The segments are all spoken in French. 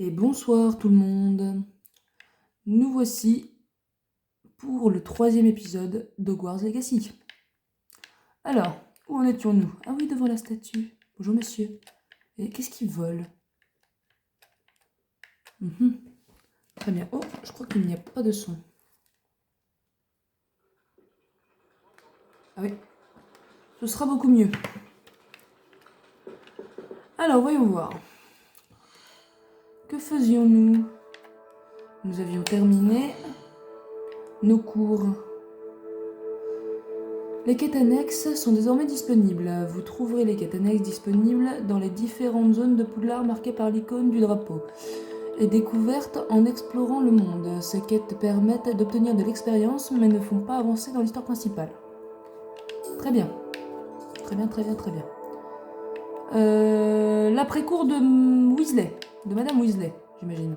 Et bonsoir tout le monde. Nous voici pour le 3e épisode d'Hogwarts Legacy. Alors, où en étions-nous? Ah oui, devant la statue. Bonjour monsieur. Et qu'est-ce qu'il vole? Très bien. Oh, je crois qu'il n'y a pas de son. Ah oui, ce sera beaucoup mieux. Alors, voyons voir. Que faisions-nous? Nous avions terminé nos cours. Les quêtes annexes sont désormais disponibles. Vous trouverez les quêtes annexes disponibles dans les différentes zones de Poudlard marquées par l'icône du drapeau et découvertes en explorant le monde. Ces quêtes permettent d'obtenir de l'expérience mais ne font pas avancer dans l'histoire principale. Très bien. Très bien, très bien, très bien. L'après-cours de Weasley. De Madame Weasley, j'imagine.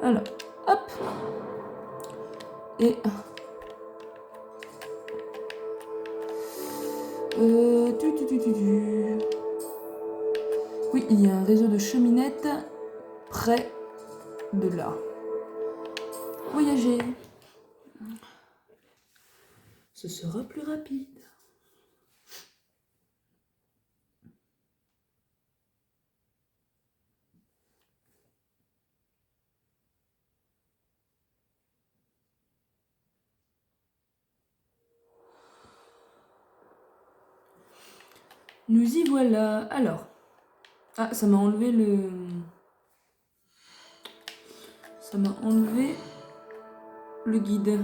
Alors, hop. Et... Oui, il y a un réseau de cheminettes près de là. Voyager. Ce sera plus rapide. Nous y voilà. Alors. Ah, ça m'a enlevé le... Ça m'a enlevé le guide.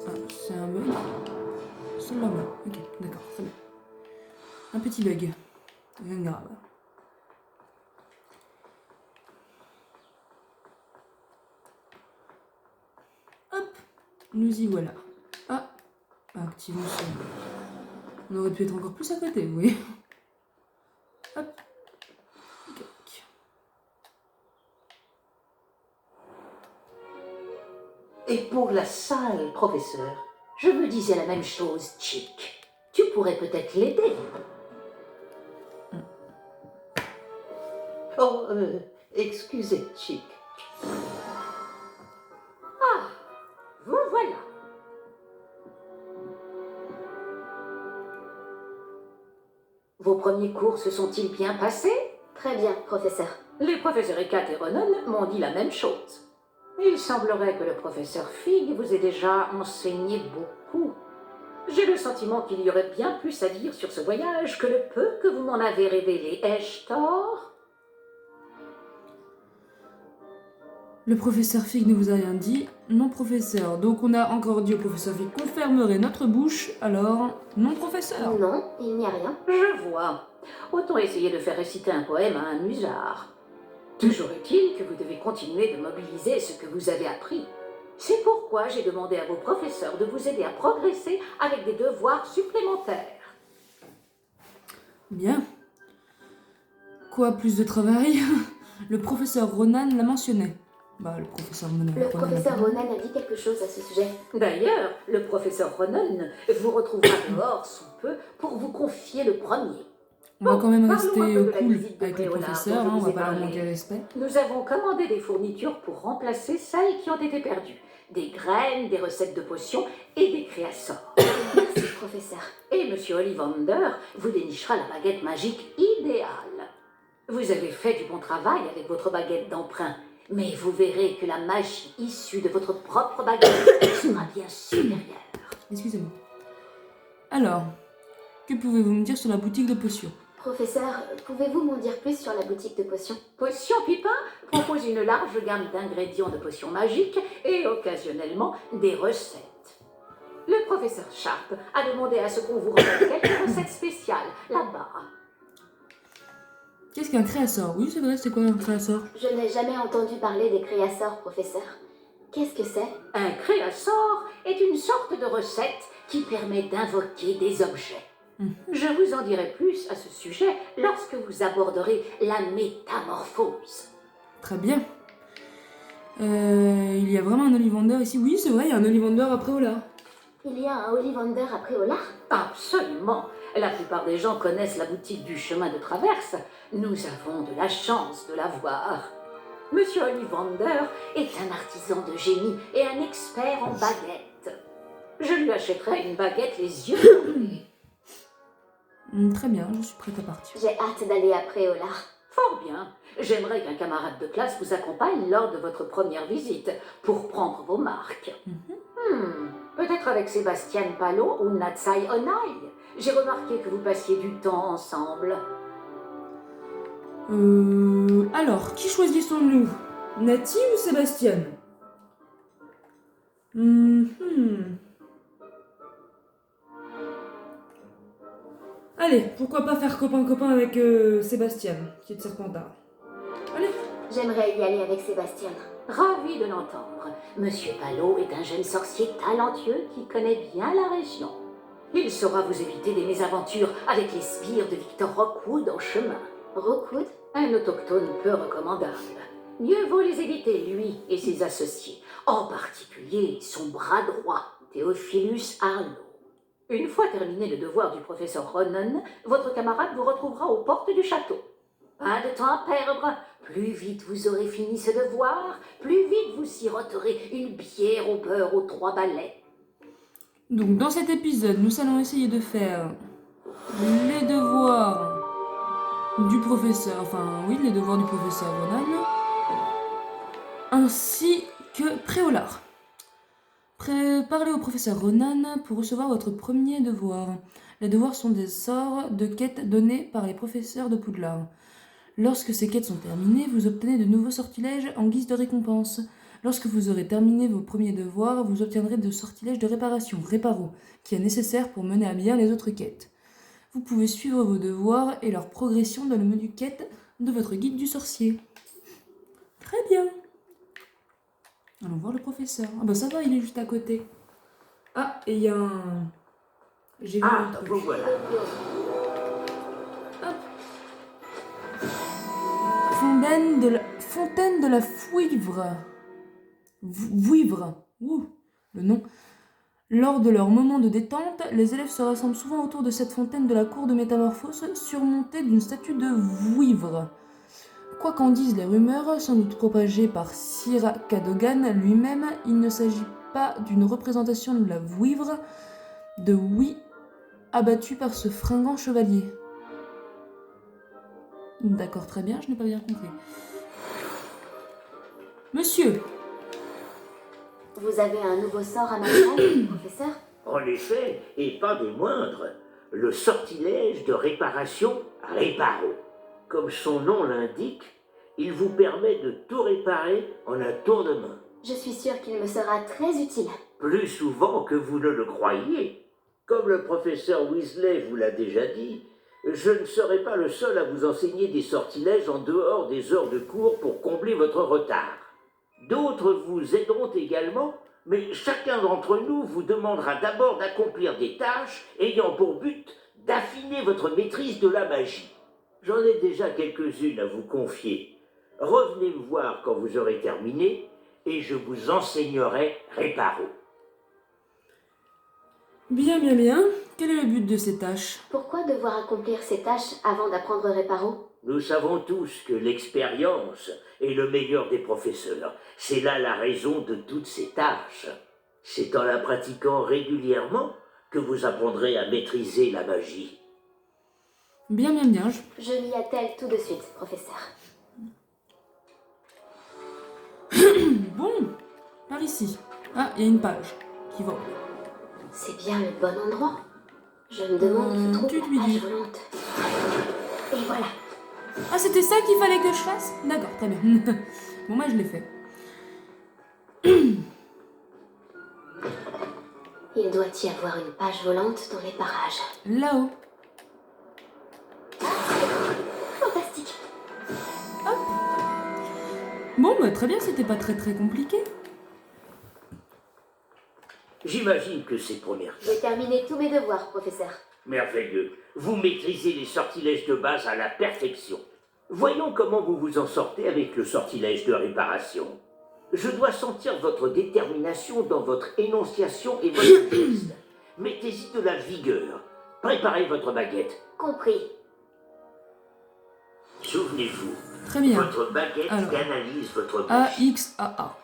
Ah, c'est un bug. Seulement là. Ok, d'accord, très bien. Un petit bug. Rien de grave. Hop, nous y voilà. Ah, activons ça. On aurait pu être encore plus à côté, vous voyez. Hop. Et pour la salle, professeur, je me disais la même chose, Chick. Tu pourrais peut-être l'aider. Oh, excusez, Chick. Ah, vous voilà. Vos premiers cours se sont-ils bien passés? Très bien, professeur. Les professeurs Eckart et Ronan m'ont dit la même chose. Il semblerait que le professeur Fig vous ait déjà enseigné beaucoup. J'ai le sentiment qu'il y aurait bien plus à dire sur ce voyage que le peu que vous m'en avez révélé. Ai-je tort? Le professeur Fig ne vous a rien dit. Non, professeur. Donc on a encore dit au professeur Fig qu'on fermerait notre bouche. Alors, non, professeur. Non, il n'y a rien. Je vois. Autant essayer de faire réciter un poème à un musard. Toujours est-il que vous devez continuer de mobiliser ce que vous avez appris. C'est pourquoi j'ai demandé à vos professeurs de vous aider à progresser avec des devoirs supplémentaires. Bien. Quoi, plus de travail? Le professeur Ronan l'a mentionné. Bah, le professeur Ronan. Le professeur Ronan a dit quelque chose à ce sujet. D'ailleurs, le professeur Ronan vous retrouvera dehors sous peu pour vous confier le premier. On va quand même Parlons un rester peu de la cool visite de avec le Préolard professeur, dont je on vous va ai pas leur parlé. manquer respect. Nous avons commandé des fournitures pour remplacer celles qui ont été perdues. Des graines, des recettes de potions et des créassors. Merci, professeur. Et Monsieur Ollivander vous dénichera la baguette magique idéale. Vous avez fait du bon travail avec votre baguette d'emprunt, mais vous verrez que la magie issue de votre propre baguette sera bien supérieure. Excusez-moi. Alors, que pouvez-vous me dire sur la boutique de potions? Professeur, pouvez-vous m'en dire plus sur la boutique de potions? Potion Pipin propose une large gamme d'ingrédients de potions magiques et occasionnellement des recettes. Le professeur Sharp a demandé à ce qu'on vous remette quelques recettes spéciales là-bas. Qu'est-ce qu'un créassor? Oui, c'est vrai, c'est quoi un créassor? Je n'ai jamais entendu parler des créassors, professeur. Qu'est-ce que c'est? Un créassor est une sorte de recette qui permet d'invoquer des objets. Je vous en dirai plus à ce sujet lorsque vous aborderez la métamorphose. Très bien. Il y a vraiment un Ollivander ici? Oui, c'est vrai, il y a un Ollivander après Préolard. Il y a un Ollivander à Préolard? Absolument. La plupart des gens connaissent la boutique du chemin de traverse. Nous avons de la chance de la voir. Monsieur Ollivander est un artisan de génie et un expert en baguettes. Je lui achèterai une baguette les yeux fermés. Très bien, je suis prête à partir. J'ai hâte d'aller à Préolard. Fort bien. J'aimerais qu'un camarade de classe vous accompagne lors de votre première visite pour prendre vos marques. Peut-être avec Sébastien Palot ou Natsai Onai. J'ai remarqué que vous passiez du temps ensemble. Alors, qui choisissons-nous? Nati ou Sébastien? Allez, pourquoi pas faire copain-copain avec Sébastien, qui est de Serpentard. Allez. J'aimerais y aller avec Sébastien. Ravi de l'entendre. Monsieur Palot est un jeune sorcier talentueux qui connaît bien la région. Il saura vous éviter des mésaventures avec les sbires de Victor Rockwood en chemin. Rookwood? Un autochtone peu recommandable. Mieux vaut les éviter, lui et ses associés. En particulier son bras droit, Theophilus Arnaud. Une fois terminé le devoir du professeur Ronan, votre camarade vous retrouvera aux portes du château. Pas de temps à perdre. Plus vite vous aurez fini ce devoir, plus vite vous siroterez une bière au beurre aux 3 balais. Donc, dans cet épisode, nous allons essayer de faire les devoirs du professeur, les devoirs du professeur Ronan, ainsi que Préolard. Parlez au professeur Ronan pour recevoir votre premier devoir. Les devoirs sont des sorts de quêtes donnés par les professeurs de Poudlard. Lorsque ces quêtes sont terminées, vous obtenez de nouveaux sortilèges en guise de récompense. Lorsque vous aurez terminé vos premiers devoirs, vous obtiendrez de sortilèges de réparation, Réparo, qui est nécessaire pour mener à bien les autres quêtes. Vous pouvez suivre vos devoirs et leur progression dans le menu quête de votre guide du sorcier. Très bien. Allons voir le professeur. Ah bah ça va, il est juste à côté. Ah, et il y a un... J'ai vu un truc. Vous voilà. Hop. Fontaine de la Fouivre. Vouivre. Ouh, le nom. Lors de leur moment de détente, les élèves se rassemblent souvent autour de cette fontaine de la cour de Métamorphose, surmontée d'une statue de Vouivre. Quoi qu'en disent les rumeurs, sans doute propagées par Sir Cadogan lui-même, il ne s'agit pas d'une représentation de la Vouivre de Oui abattue par ce fringant chevalier. D'accord, très bien, je n'ai pas bien compris. Monsieur! Vous avez un nouveau sort à m'apprendre, professeur? En effet, et pas des moindres, le sortilège de réparation Réparo. Comme son nom l'indique, il vous permet de tout réparer en un tour de main. Je suis sûre qu'il me sera très utile. Plus souvent que vous ne le croyez. Comme le professeur Weasley vous l'a déjà dit, je ne serai pas le seul à vous enseigner des sortilèges en dehors des heures de cours pour combler votre retard. D'autres vous aideront également, mais chacun d'entre nous vous demandera d'abord d'accomplir des tâches ayant pour but d'affiner votre maîtrise de la magie. J'en ai déjà quelques-unes à vous confier. Revenez me voir quand vous aurez terminé et je vous enseignerai Réparo. Bien, bien, bien. Quel est le but de ces tâches? Pourquoi devoir accomplir ces tâches avant d'apprendre Réparo? Nous savons tous que l'expérience est le meilleur des professeurs. C'est là la raison de toutes ces tâches. C'est en la pratiquant régulièrement que vous apprendrez à maîtriser la magie. Bien, bien, bien. Je m'y attelle tout de suite, professeur. Bon, par ici. Ah, il y a une page qui va. C'est bien le bon endroit. Je me demande où se trouve tu la lui dis. page volante. Et voilà. Ah, c'était ça qu'il fallait que je fasse? D'accord, très bien. Bon, moi, je l'ai fait. Il doit y avoir une page volante dans les parages. Là-haut. Fantastique. Bon, bah, très bien, c'était pas très très compliqué. J'imagine que ces premières J'ai terminé tous mes devoirs, professeur. merveilleux. Vous maîtrisez les sortilèges de base à la perfection. Voyons comment vous vous en sortez avec le sortilège de réparation. Je dois sentir votre détermination dans votre énonciation et votre geste. Mettez-y de la vigueur. Préparez votre baguette. Compris. Souvenez-vous, Très bien. votre baguette Alors. canalise votre bouche. AXAA.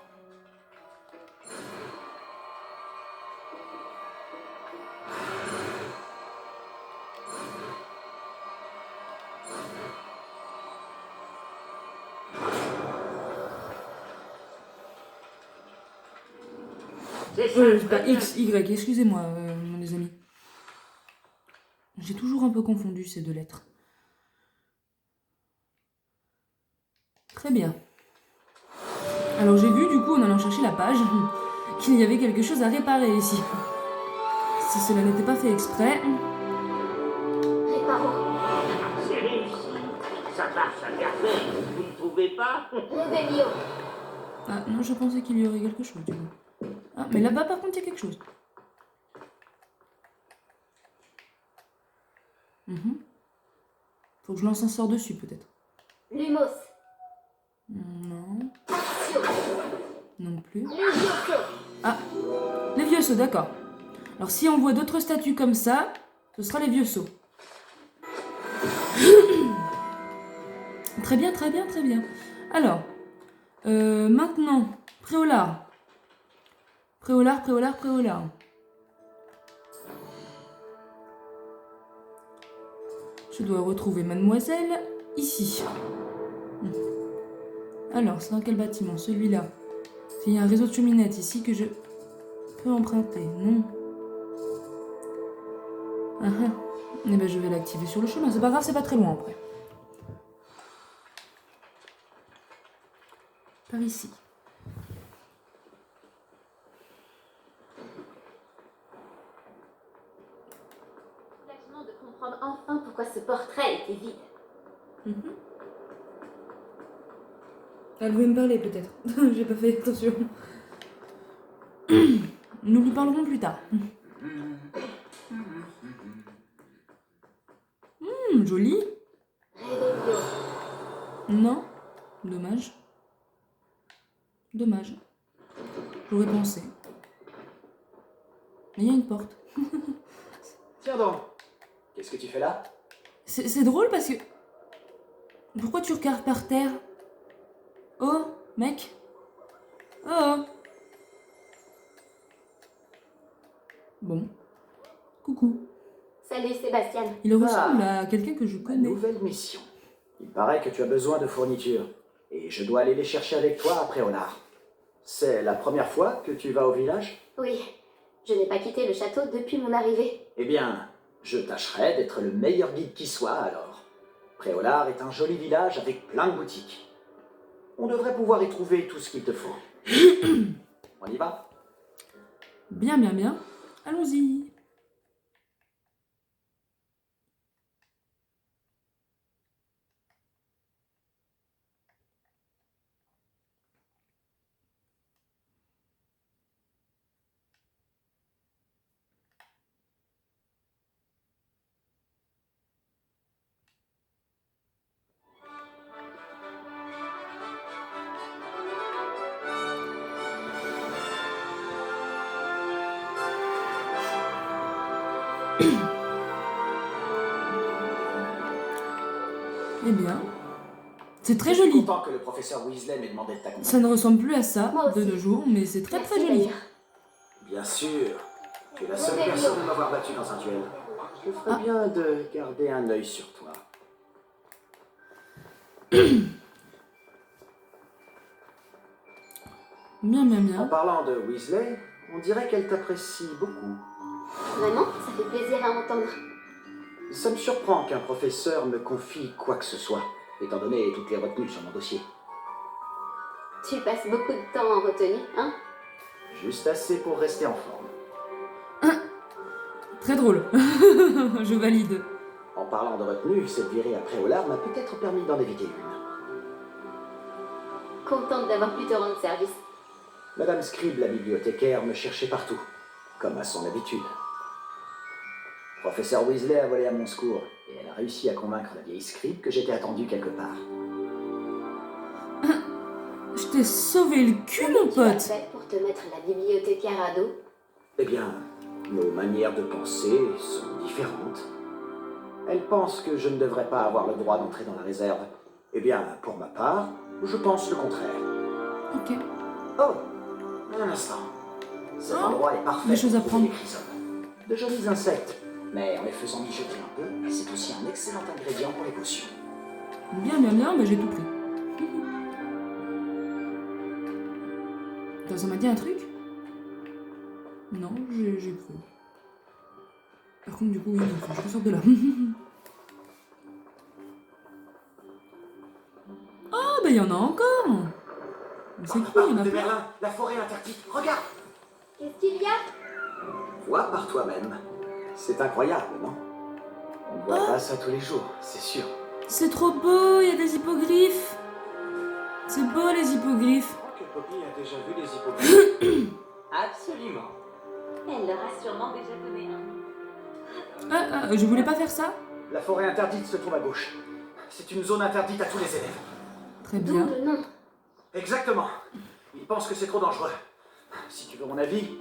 C'est ça, Pas très bien. XY, excusez-moi, les amis. J'ai toujours un peu confondu ces deux lettres. Très bien. Alors j'ai vu, du coup, en allant chercher la page, qu'il y avait quelque chose à réparer ici. Si cela n'était pas fait exprès... Réparons. C'est réussi. Ça marche à merveille. Vous ne trouvez pas? Réveillon. Ah non, je pensais qu'il y aurait quelque chose, du coup. Ah, mais là-bas, par contre, il y a quelque chose. Faut que je lance un sort dessus, peut-être. Lumos. Non, Accio. non plus. Levioso. Ah, les vieux sauts, d'accord. Alors si on voit d'autres statues comme ça, ce sera les vieux sauts. Très bien, très bien, très bien. Alors, maintenant, Préolard. Préolard, Préolard, Préolard. Je dois retrouver mademoiselle ici. Alors, c'est dans quel bâtiment? Celui-là. Il y a un réseau de cheminettes ici que je peux emprunter. Non. Eh ben, je vais l'activer sur le chemin. C'est pas grave, c'est pas très loin après. Par ici. Soulagement de comprendre enfin pourquoi ce portrait était vide. Elle veut me parler peut-être. J'ai pas fait attention. Nous lui parlerons plus tard. Joli. Réveillon. Non. Dommage. Dommage. J'aurais pensé. Mais il y a une porte. Tiens donc, qu'est-ce que tu fais là? C'est drôle parce que... Pourquoi tu regardes par terre? Oh, mec. Oh. Bon. Coucou. Salut Sébastien. Il ressemble à quelqu'un que je Ma connais. nouvelle mission. Il paraît que tu as besoin de fournitures, et je dois aller les chercher avec toi après Honard. C'est la première fois que tu vas au village? Oui, je n'ai pas quitté le château depuis mon arrivée. Eh bien, je tâcherai d'être le meilleur guide qui soit alors. Préolard est un joli village avec plein de boutiques. On devrait pouvoir y trouver tout ce qu'il te faut. On y va? Bien, bien, bien. Allons-y. Eh bien, c'est très Je suis joli. content que le professeur Weasley m'ait demandé de t'accompagner. Ça ne ressemble plus à ça Moi de aussi. nos jours, mais c'est très Merci très joli. d'ailleurs. Bien sûr. Tu es la seule Réveillon. personne à m'avoir battu dans un duel. Je ferais bien de garder un œil sur toi. Bien, bien, En bien. parlant de Weasley, on dirait qu'elle t'apprécie beaucoup. Vraiment, ça fait plaisir à entendre. Ça me surprend qu'un professeur me confie quoi que ce soit, étant donné toutes les retenues sur mon dossier. Tu passes beaucoup de temps en retenue, hein? Juste assez pour rester en forme. Très drôle. Je valide. En parlant de retenue, cette virée après Préolard m'a peut-être permis d'en éviter une. Contente d'avoir pu te rendre service. Madame Scribe, la bibliothécaire, me cherchait partout, comme à son habitude. Professeur Weasley a volé à mon secours, et elle a réussi à convaincre la vieille Scribe que j'étais attendu quelque part. Je t'ai sauvé le cul, mon Tu as pote. fait pour te mettre la bibliothécaire à dos. Eh bien, Nos manières de penser sont différentes. Elle pense que je ne devrais pas avoir le droit d'entrer dans la réserve. Eh bien, pour ma part, je pense le contraire. Ok. Oh, un instant. Cet Oh, endroit est parfait des choses à pour trouver prendre. des chrysomes. De jolis insectes, mais en les faisant mijoter un peu, c'est aussi un excellent ingrédient pour les potions. Bien, bien, bien, bah j'ai tout pris. Ça m'a dit un truc? Non, j'ai cru. Par contre, du coup, oui, il faut que je ressorte de là. Ah, bah il y en a encore! Mais c'est cool, il y en a Des plein. Merlins, la forêt interdite, regarde! Qu'est-ce qu'il y a? Vois par toi-même. C'est incroyable, non? On ne voit pas ça tous les jours, c'est sûr. C'est trop beau, il y a des hippogriffes. C'est beau les hippogriffes. Je crois que Poppy a déjà vu les hippogriffes. Absolument. Elle leur a sûrement déjà donné un. Je voulais pas faire ça. La forêt interdite se trouve à gauche. C'est une zone interdite à tous les élèves. Très D'où bien. le nom. Exactement. Ils pensent que c'est trop dangereux. Si tu veux mon avis,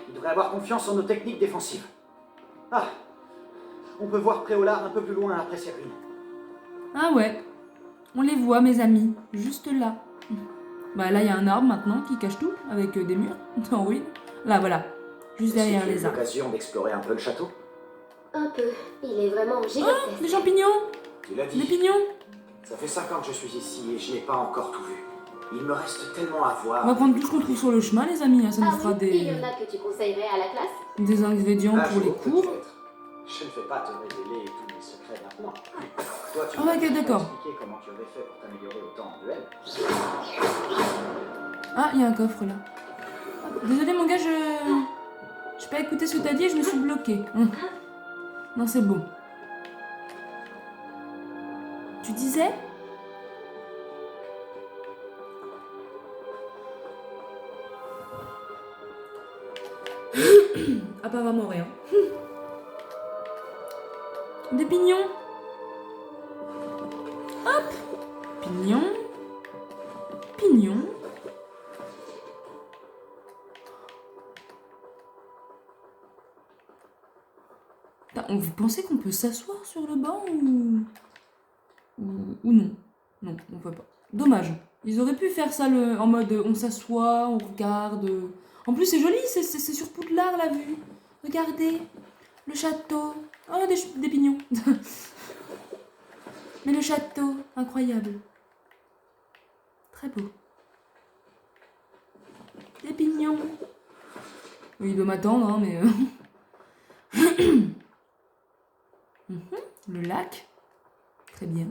ils devraient avoir confiance en nos techniques défensives. Ah, on peut voir Préolard un peu plus loin après ces ruines. Ah ouais. On les voit, mes amis. Juste là. Bah là, il y a un arbre maintenant qui cache tout, avec des murs en ruine. Là, voilà. Juste derrière les J'ai eu arbres. l'occasion d'explorer un peu le château. Un peu. Il est vraiment Oh, gigantesque. des champignons. Tu l'as Des dit. pignons. Ça fait 5 ans que je suis ici et je n'ai pas encore tout vu. Il me reste tellement à voir. On va prendre tout ce qu'on trouve sur le chemin, les amis. Hein. Ça nous Ah fera oui, il y des, en a que tu conseillerais à la classe? des ingrédients Un pour les jour, cours. peut-être. Je ne vais pas te révéler tous mes secrets maintenant. Toi, tu Ah, m'as ok, déjà d'accord. expliqué comment tu avais fait pour t'améliorer autant en duel. Ah, il y a un coffre là. Hop. Désolé, mon gars, je pas écouté ce que t'as dit et je me suis bloquée. Non, c'est bon. Tu disais? Apparemment rien. Des pignons. Hop. Pignon. Pignon. Putain, vous pensez qu'on peut s'asseoir sur le banc ou non? Non, on peut pas. Dommage. Ils auraient pu faire ça en mode on s'assoit, on regarde. En plus, c'est joli, c'est sur Poudlard la vue. Regardez, le château. Oh, des pignons. Mais le château, incroyable. Très beau. Des pignons. Oui, il doit m'attendre, hein, mais... Le lac. Très bien.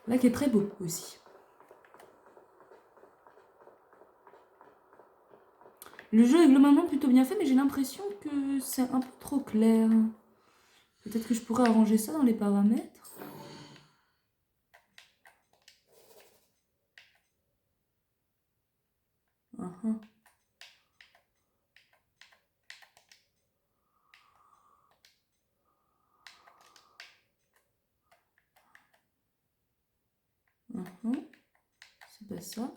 Le lac est très beau aussi. Le jeu est globalement plutôt bien fait, mais j'ai l'impression que c'est un peu trop clair. Peut-être que je pourrais arranger ça dans les paramètres. Uh-huh. C'est pas ça.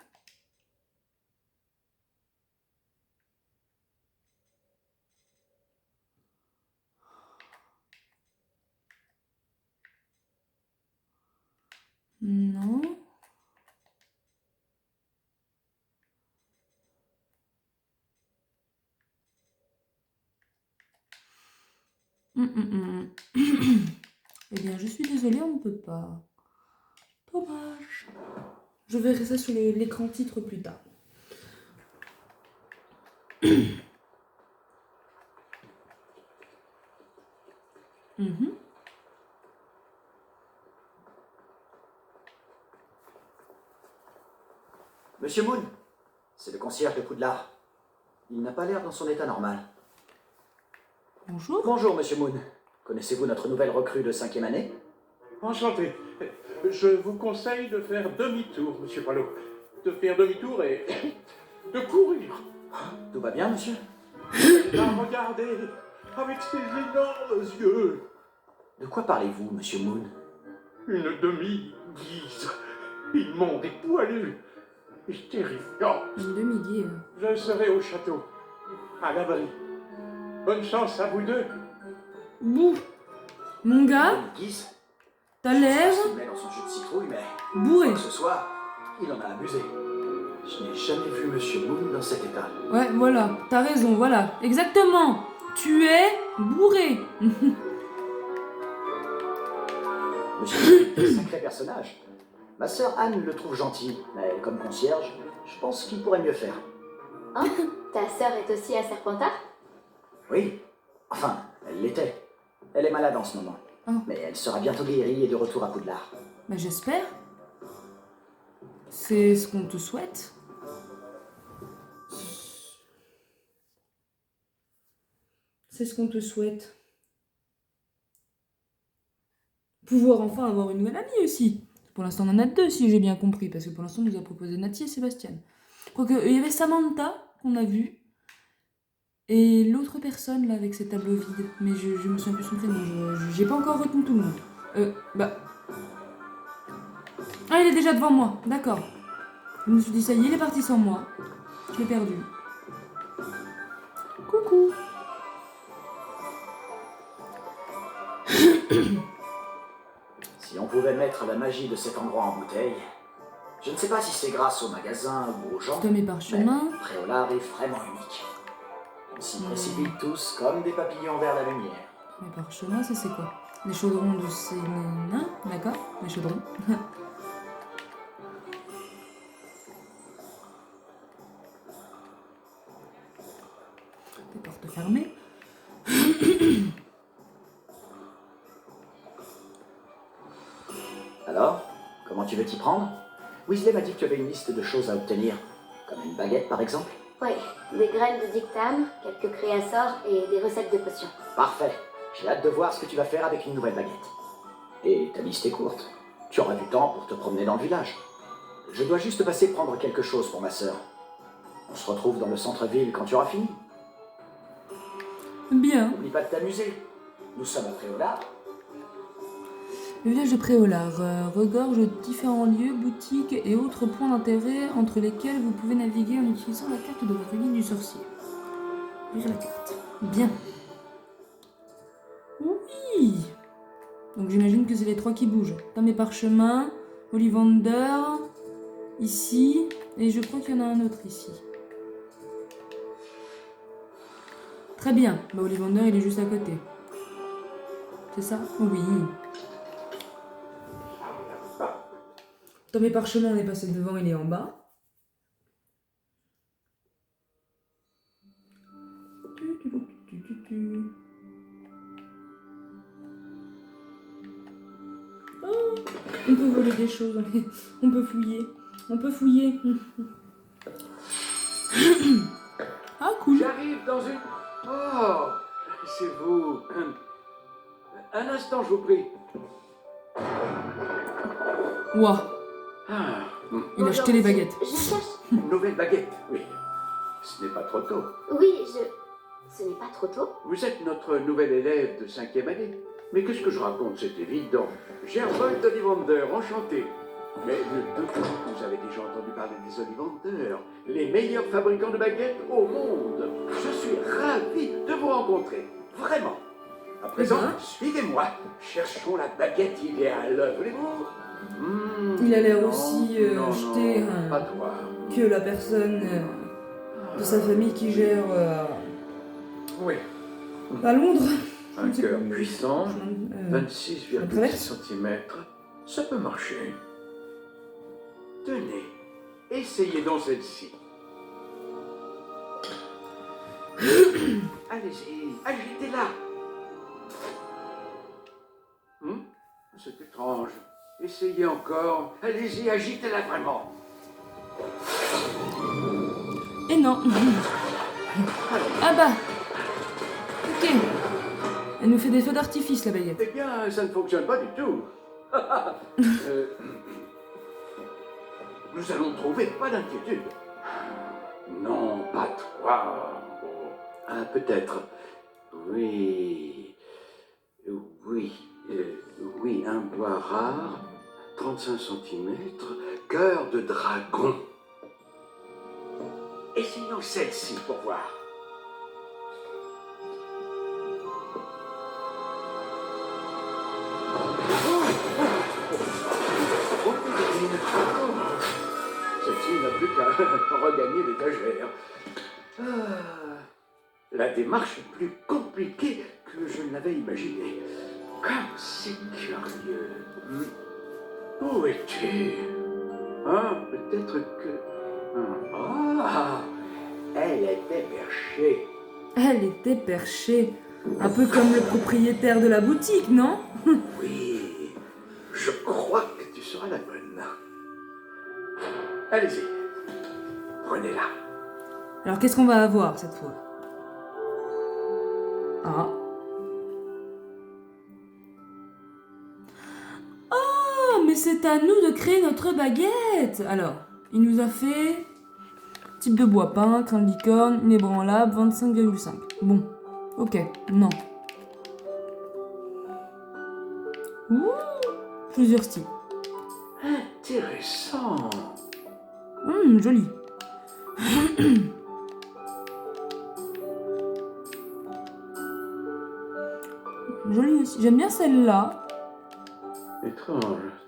Non. Eh bien, je suis désolée, on ne peut pas. Dommage. Je verrai ça sur l'écran titre plus tard. Monsieur Moon, c'est le concierge de Poudlard. Il n'a pas l'air dans son état normal. Bonjour. Bonjour, Monsieur Moon. Connaissez-vous notre nouvelle recrue de 5e année? Enchanté. Je vous conseille de faire demi-tour, monsieur Palot. De faire demi-tour et de courir. Tout va bien, monsieur? Regardez, avec ses énormes yeux. De quoi parlez-vous, Monsieur Moon? Une demi-guise, immonde et poilue. Et terrifiante. Une demi-guille. Je serai au château, à l'abri. Bonne chance à vous deux. Bouh. Mon gars, Guise, t'as l'air ce qu'il met dans son jus de citrouille, mais bourré. quoi que ce soit, il en a abusé. Je n'ai jamais vu Monsieur Moon dans cet état. Ouais, voilà, t'as raison, voilà. Exactement. Tu es bourré. Monsieur Moon est un sacré personnage. Ma sœur Anne le trouve gentil, mais comme concierge, je pense qu'il pourrait mieux faire. Hein? Ta sœur est aussi à Serpentard? Oui, enfin, elle l'était. Elle est malade en ce moment. Oh. Mais elle sera bientôt guérie et de retour à Poudlard. Bah j'espère. C'est ce qu'on te souhaite. C'est ce qu'on te souhaite. Pouvoir enfin avoir une nouvelle amie aussi. Pour l'instant, on en a deux, si j'ai bien compris, parce que pour l'instant, on nous a proposé Nati et Sébastien. Quoique, il y avait Samantha, qu'on a vu, et l'autre personne, là, avec ses tableaux vides. Mais je me souviens plus son prénom, j'ai pas encore retenu tout le monde. Ah, il est déjà devant moi, d'accord. Je me suis dit, ça y est, il est parti sans moi. Je l'ai perdu. Coucou. Si on pouvait mettre la magie de cet endroit en bouteille, je ne sais pas si c'est grâce au magasin ou aux gens, Comme mes parchemins. mais Préolard est vraiment unique. On s'y précipite tous comme des papillons vers la lumière. Mes parchemins, ça c'est quoi? Les chaudrons de ces nains, d'accord? Les chaudrons. Des portes fermées. Alors, comment tu veux t'y prendre? Weasley m'a dit que tu avais une liste de choses à obtenir, comme une baguette par exemple. Oui, des graines de dictame, quelques créassors et des recettes de potions. Parfait, j'ai hâte de voir ce que tu vas faire avec une nouvelle baguette. Et ta liste est courte, tu auras du temps pour te promener dans le village. Je dois juste passer prendre quelque chose pour ma sœur. On se retrouve dans le centre-ville quand tu auras fini. Bien. N'oublie pas de t'amuser. Nous sommes à Préolard. Le village de Préolard regorge de différents lieux, boutiques et autres points d'intérêt entre lesquels vous pouvez naviguer en utilisant la carte de votre guide du sorcier. Lire la carte. Bien. Oui. Donc j'imagine que c'est les trois qui bougent. Dans mes parchemins, Ollivander, ici, et je crois qu'il y en a un autre ici. Très bien. Bah Ollivander, il est juste à côté. C'est ça? Oui. Dans mes parchemins, on est passé devant, il est en bas. Oh, on peut voler des choses, on peut fouiller. On peut fouiller. Ah, cool. J'arrive dans une... Oh, c'est vous. Un instant, je vous prie. Ouah, Ah, il a jeté les baguettes. Je cherche... une nouvelle baguette, oui. Ce n'est pas trop tôt. Oui, Ce n'est pas trop tôt? Vous êtes notre nouvel élève de 5e année. Mais qu'est-ce que je raconte? C'est évident. Gerbold d'Ollivander, enchanté. Mais ne doute pas que vous avez déjà entendu parler des Ollivander, les meilleurs fabricants de baguettes au monde. Je suis ravi de vous rencontrer. Vraiment. À présent, suivez-moi. Cherchons la baguette idéale. Voulez-vous? Il a l'air Non, aussi non, jeté non, pas toi. que la personne de sa famille qui gère Oui. à Londres. Un cœur puissant, la 26,6 traverse. cm, ça peut marcher. Tenez, essayez donc celle-ci. Allez-y, agitez-la. C'est étrange. Essayez encore. Allez-y, agitez-la vraiment. Et non. Ah bah. Ok. Elle nous fait des feux d'artifice, la baguette. Eh bien, ça ne fonctionne pas du tout. Nous allons trouver, pas d'inquiétude. Non, pas toi. Oh. Ah, peut-être. Oui. Oui. Oui, un bois rare, 35 cm, cœur de dragon. Essayons celle-ci pour voir. plus qu'à regagner l'étagère. Ah, la démarche est plus compliquée que je ne l'avais imaginé. Comme c'est curieux. Où es-tu? Ah, peut-être que... Ah, elle était perchée. Elle était perchée. Un peu comme le propriétaire de la boutique, non? Oui, je crois que tu seras la bonne. Allez-y, prenez-la. Alors qu'est-ce qu'on va avoir cette fois? Ah. Oh, mais c'est à nous de créer notre baguette. Alors, il nous a fait type de bois peint, crâne de licorne, inébranlable, 25,5. Bon, ok, non. Ouh, plusieurs styles. Intéressant. Joli. Joli aussi. J'aime bien celle-là. Étrange,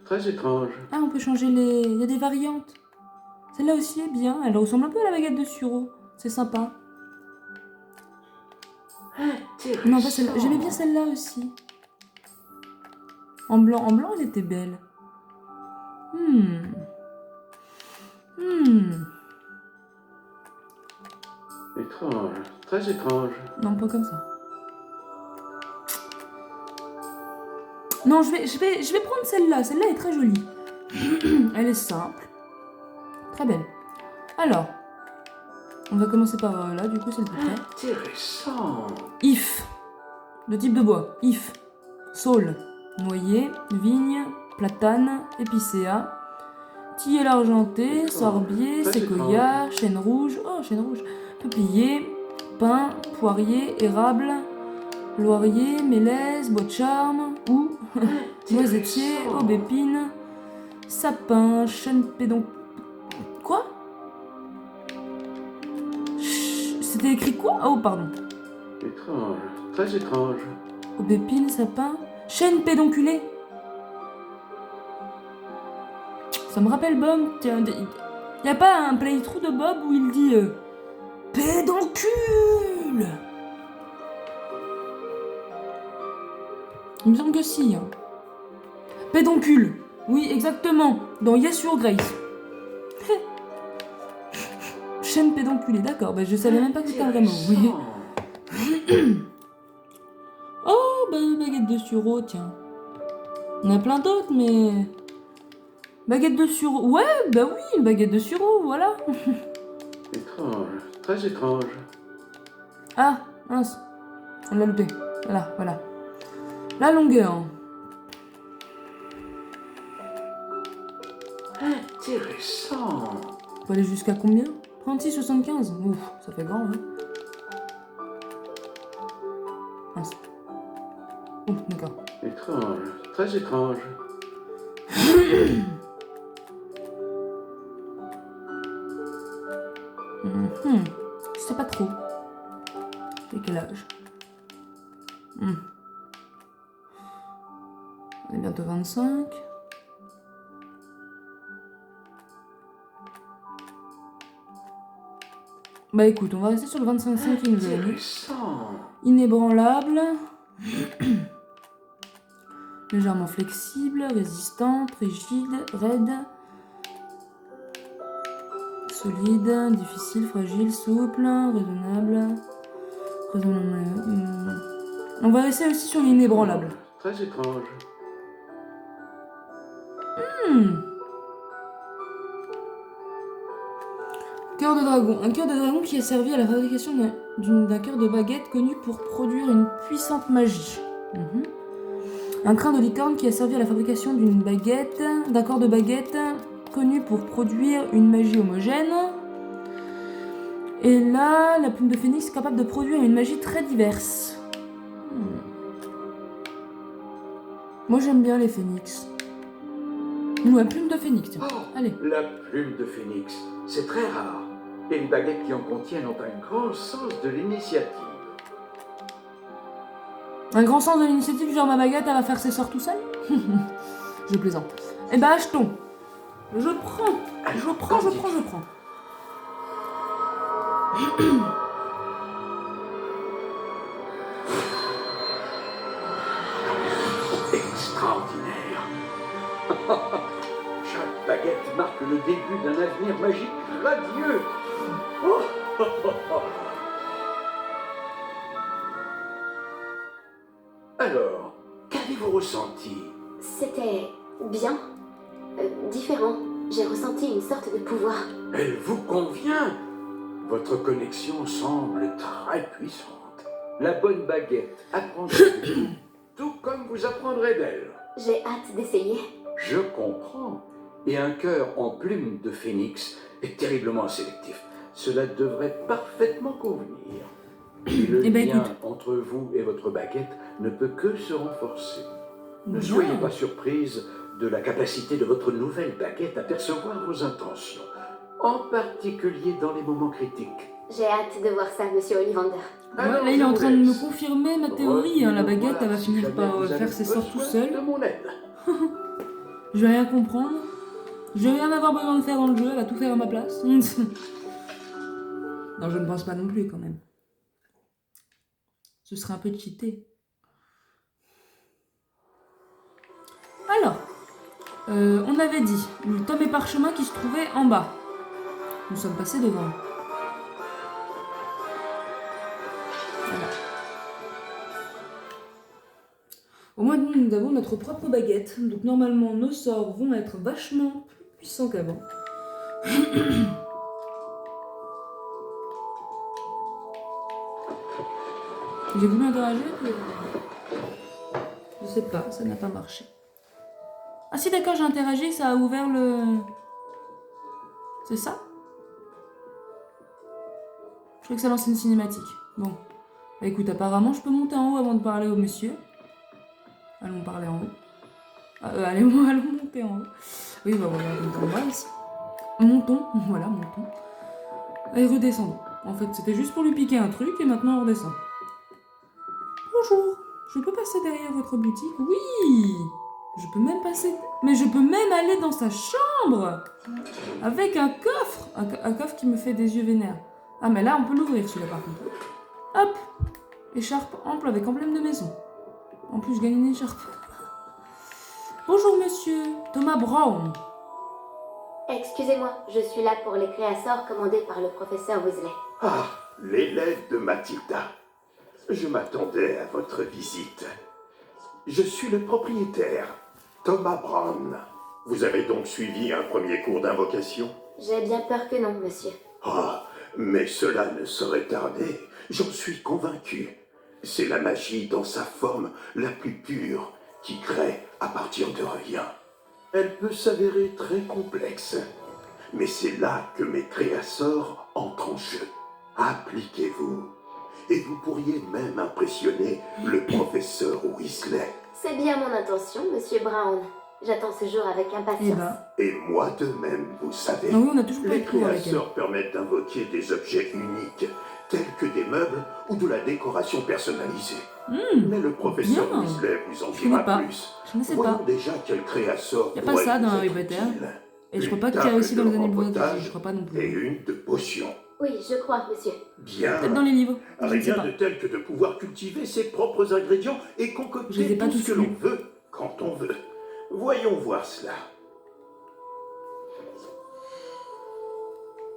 très étrange. Ah, on peut changer les... Il y a des variantes. Celle-là aussi est bien. Elle ressemble un peu à la baguette de Suro. C'est sympa. Intéressant. Non, pas celle-là. J'aimais bien celle-là aussi. En blanc, elle était belle. Étrange, très étrange. Non, pas comme ça. Non, je vais prendre celle-là. Celle-là est très jolie. Elle est simple. Très belle. Alors, on va commencer par là, du coup, c'est le plus près. Intéressant. If. De type de bois. If. Saule. Noyer. Vigne. Platane. Épicéa. Tilleul argenté. Sorbier. Séquoia. Chêne rouge. Oh, chêne rouge. Peuplier. Pin. Poirier. Érable. Laurier. Mélèze. Bois de charme. Ou. Noisetier. Aubépine. Sapin. Chêne pédon. Quoi? C'était écrit quoi? Oh, pardon. Étrange, très étrange. Aubépine, sapin, chêne pédonculé. Ça me rappelle Bob. Tiens, y a pas un playthrough de Bob où il dit pédoncule? Il me semble que si. Hein. Pédoncule. Oui, exactement. Dans Yes Your Grace. Chêne pédonculé, d'accord. Bah, je savais même pas que c'était un vrai mot. Oui. Oh, bah, baguette de sureau, tiens. On a plein d'autres, mais... Baguette de sureau. Ouais, bah oui, une baguette de sureau, voilà. Étrange, très étrange. Ah, mince. On l'a loupé. Voilà. La longueur. Intéressant. On peut aller jusqu'à combien? 36,75. Ouf, ça fait grand, hein. Mince. Oh, d'accord. Étrange, très étrange. Je sais pas trop. J'ai quel âge? On est bientôt 25. Bah écoute, on va rester sur le 25,5 qu'il nous a mis. Intéressant. Inébranlable. Légèrement flexible, résistant, rigide, raide. Solide, difficile, fragile, souple, raisonnable. On va rester aussi sur l'inébranlable. Très étrange. Cœur de dragon. Un cœur de dragon qui a servi à la fabrication d'un cœur de baguette connu pour produire une puissante magie. Un crâne de licorne qui a servi à la fabrication d'un corps de baguette connu pour produire une magie homogène. Et là, la plume de phénix est capable de produire une magie très diverse. Moi j'aime bien les phénix. Ouais, plume de phénix, tiens. Oh, Allez. la plume de phénix, c'est très rare. Et les baguettes qui en contiennent ont un grand sens de l'initiative. Un grand sens de l'initiative, genre ma baguette, elle va faire ses sorts tout seul. Je plaisante. Eh ben achetons. Je prends. Extraordinaire. Chaque baguette marque le début d'un avenir magique radieux. Oh. Alors, qu'avez-vous ressenti? C'était bien. Différent. J'ai ressenti une sorte de pouvoir. Elle vous convient. Votre connexion semble très puissante. La bonne baguette apprendra de vous, tout comme vous apprendrez d'elle. J'ai hâte d'essayer. Je comprends. Et un cœur en plume de phénix est terriblement sélectif. Cela devrait parfaitement convenir. Et le Eh ben, lien écoute. entre vous et votre baguette ne peut que se renforcer. Ne Bien. soyez pas surprise de la capacité de votre nouvelle baguette à percevoir vos intentions, en particulier dans les moments critiques. J'ai hâte de voir ça, monsieur Ollivander. Ouais, Alors, là, il est je en vous train de me laisse. confirmer ma théorie. Hein. La baguette, elle va Si finir jamais par vous avez faire ses sorts tout besoin seul. de mon aide. Je vais rien comprendre. Je vais rien avoir besoin de faire dans le jeu. Elle va tout faire à ma place. Non, je ne pense pas non plus, quand même. Ce serait un peu cheaté. Alors, on avait dit le tome et parchemin qui se trouvait en bas. Nous sommes passés devant. Voilà. Au moins, nous avons notre propre baguette. Donc, normalement, nos sorts vont être vachement plus puissants qu'avant. J'ai voulu interagir, mais... je sais pas, ça n'a pas marché. Ah si, d'accord, j'ai interagi, ça a ouvert le... C'est ça? Je crois que ça lance une cinématique. Bon. Bah écoute, apparemment, je peux monter en haut avant de parler au monsieur. Allons parler en haut. Allons monter en haut. Oui, bah voilà, donc on va ici. Montons, voilà, montons. Et redescendons. En fait, c'était juste pour lui piquer un truc, et maintenant on redescend. Bonjour, je peux passer derrière votre boutique? Oui! Je peux même passer... Mais je peux même aller dans sa chambre! Avec un coffre! Un coffre qui me fait des yeux vénères. Ah, mais là, on peut l'ouvrir, celui-là, par contre. Hop! Écharpe ample avec emblème de maison. En plus, je gagne une écharpe. Bonjour, monsieur. Thomas Brown. Excusez-moi, je suis là pour les créasseurs commandés par le professeur Weasley. Ah, l'élève de Mathilda. Je m'attendais à votre visite. Je suis le propriétaire, Thomas Brown. Vous avez donc suivi un premier cours d'invocation? J'ai bien peur que non, monsieur. Ah, mais cela ne saurait tarder, j'en suis convaincu. C'est la magie dans sa forme la plus pure qui crée à partir de rien. Elle peut s'avérer très complexe, mais c'est là que mes créasseurs entrent en jeu. Appliquez-vous, et vous pourriez même impressionner le professeur Weasley. C'est bien mon intention, monsieur Brown. J'attends ce jour avec Eh impatience. ben... Et moi de même, vous savez. Ah oui, on a toujours pas Les eu de cours avec elle. créasseurs permettent d'invoquer des objets uniques, tels que des meubles ou de la décoration personnalisée. Mais le professeur bien. Weasley vous en Je connais dira pas. plus. Je ne sais Voyons pas. déjà quel créasseur Y a pas pourrait ça dans vous Harry être Potter. utile. Et je Une crois pas qu'il y a table aussi dans de les animaux rempotage je crois pas non et plus. une de potions. Oui, je crois, monsieur. Bien. Peut-être dans les livres. Je ne sais Rien pas. de tel que de pouvoir cultiver ses propres ingrédients et Je les ai concocter pas tout ce tous que l'on lus. veut, quand on veut. Voyons voir cela.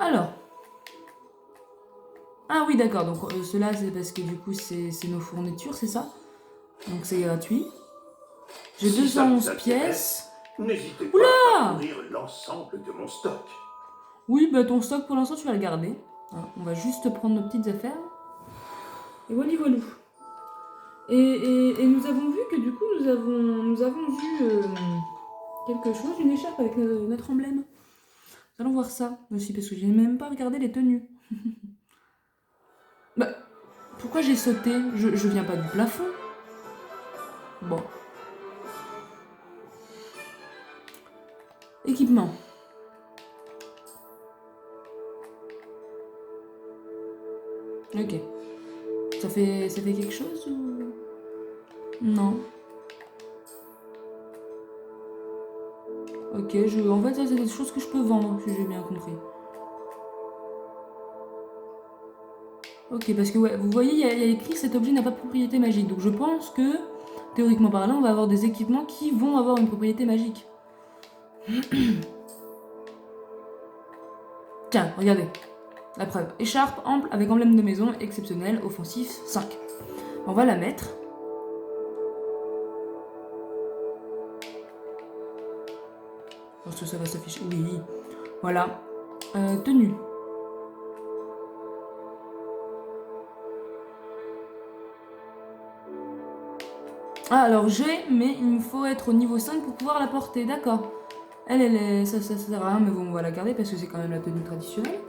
Alors. Ah oui, d'accord. Donc cela, c'est parce que du coup, c'est nos fournitures, c'est ça? Donc c'est gratuit. J'ai Si ça vous 211 intéresse, pièces. N'hésitez Oula pas à parcourir l'ensemble de mon stock. Oui, bah ton stock pour l'instant, tu vas le garder. Hein, on va juste prendre nos petites affaires. Et voilà, voilou. Et nous avons vu que du coup, nous avons vu quelque chose, une écharpe avec notre emblème. Nous allons voir ça aussi, parce que j'ai même pas regardé les tenues. Bah, pourquoi j'ai sauté? Je viens pas du plafond. Bon. Équipement. Ok. Ça fait quelque chose ou... Non. Ok, en fait, ça, c'est des choses que je peux vendre, si j'ai bien compris. Ok, parce que ouais, vous voyez, il y a écrit cet objet n'a pas de propriété magique. Donc je pense que, théoriquement parlant, on va avoir des équipements qui vont avoir une propriété magique. Tiens, regardez. La preuve. Écharpe ample avec emblème de maison, exceptionnel, offensif, 5. On va la mettre. Je pense que ça va s'afficher. Oui. Voilà. Tenue. Ah, alors j'ai, mais il me faut être au niveau 5 pour pouvoir la porter. D'accord. Elle est... Ça sert à rien, mais bon, on va la garder parce que c'est quand même la tenue traditionnelle.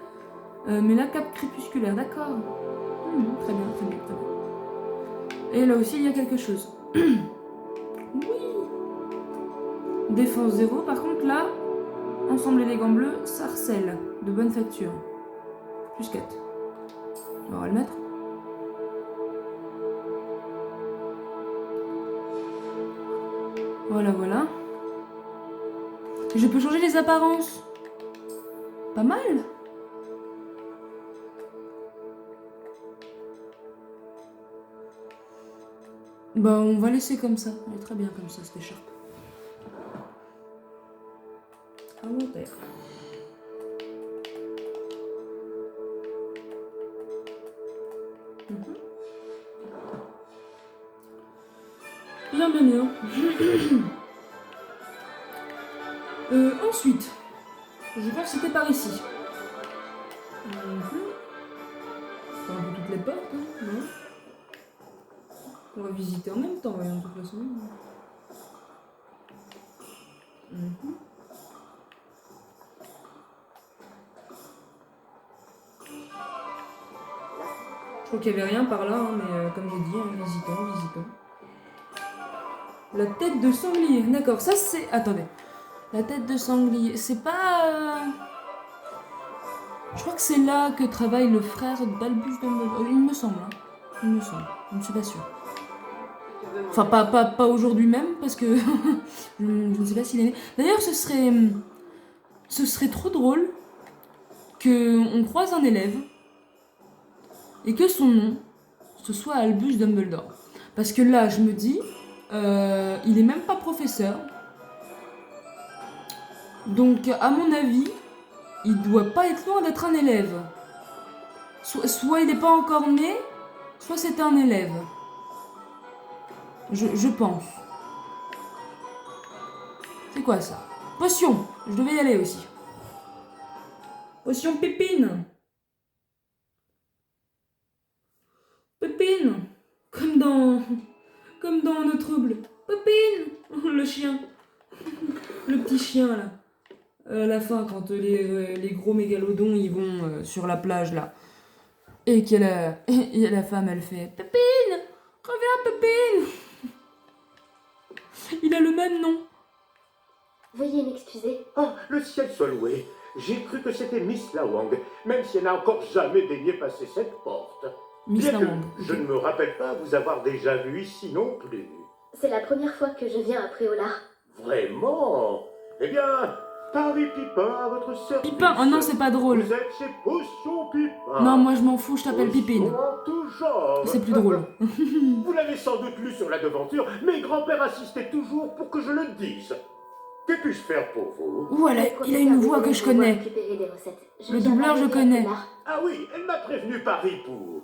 Mais la cape crépusculaire, d'accord. Très bien, très bien, très bien. Et là aussi, il y a quelque chose. Oui. Défense 0. Par contre, là, ensemble élégant bleu, sarcelle. De bonne facture. Plus 4. On va le mettre. Voilà, voilà. Je peux changer les apparences. Pas mal. Bah, on va laisser comme ça. Elle est très bien comme ça, cette écharpe. Inventaire. Bien, bien, bien. Ensuite, je crois que c'était par ici. Enfin, un peu toutes les portes, hein, non? On va visiter en même temps, voyons, de toute façon. Je crois qu'il n'y avait rien par là, hein, mais comme j'ai dit, hein, visitons, visitons. La tête de sanglier, d'accord, ça c'est... Attendez. La tête de sanglier, c'est pas... Je crois que c'est là que travaille le frère d'Albus Dumbledore. Il me semble, hein. Il me semble, je ne suis pas sûre. Enfin, pas aujourd'hui même, parce que je ne sais pas s'il est né. D'ailleurs, ce serait trop drôle qu'on croise un élève et que son nom, ce soit Albus Dumbledore. Parce que là, je me dis, il est même pas professeur. Donc, à mon avis, il doit pas être loin d'être un élève. Soit il n'est pas encore né, soit c'est un élève. Je pense. C'est quoi ça? Potion. Je devais y aller aussi. Potion Pépine. Pépine. Comme dans nos troubles. Pépine. Le chien. Le petit chien là. À la fin, quand les gros mégalodons ils vont sur la plage là. Et et la femme elle fait Pépine. Reviens Pépine. Il a le même nom. Veuillez m'excuser. Ah, le ciel soit loué. J'ai cru que c'était Miss Lawang, même si elle n'a encore jamais daigné passer cette porte. Miss Bien que Lawang. je ne me rappelle pas vous avoir déjà vu ici non plus. C'est la première fois que je viens à Préolard. Vraiment? Eh bien, Harry Pipin à votre service. Pipin, oh non, c'est pas drôle. Vous êtes chez Potion Pipin. Non, moi je m'en fous, je t'appelle Pipine. Potion en tout genre. C'est plus drôle. Vous l'avez sans doute lu sur la devanture, mais grand-père insistait toujours pour que je le dise. Que puis-je faire pour vous? Ouh, il a une voix que je connais. Le doubleur, je connais. Ah oui, elle m'a prévenu par Ripoux.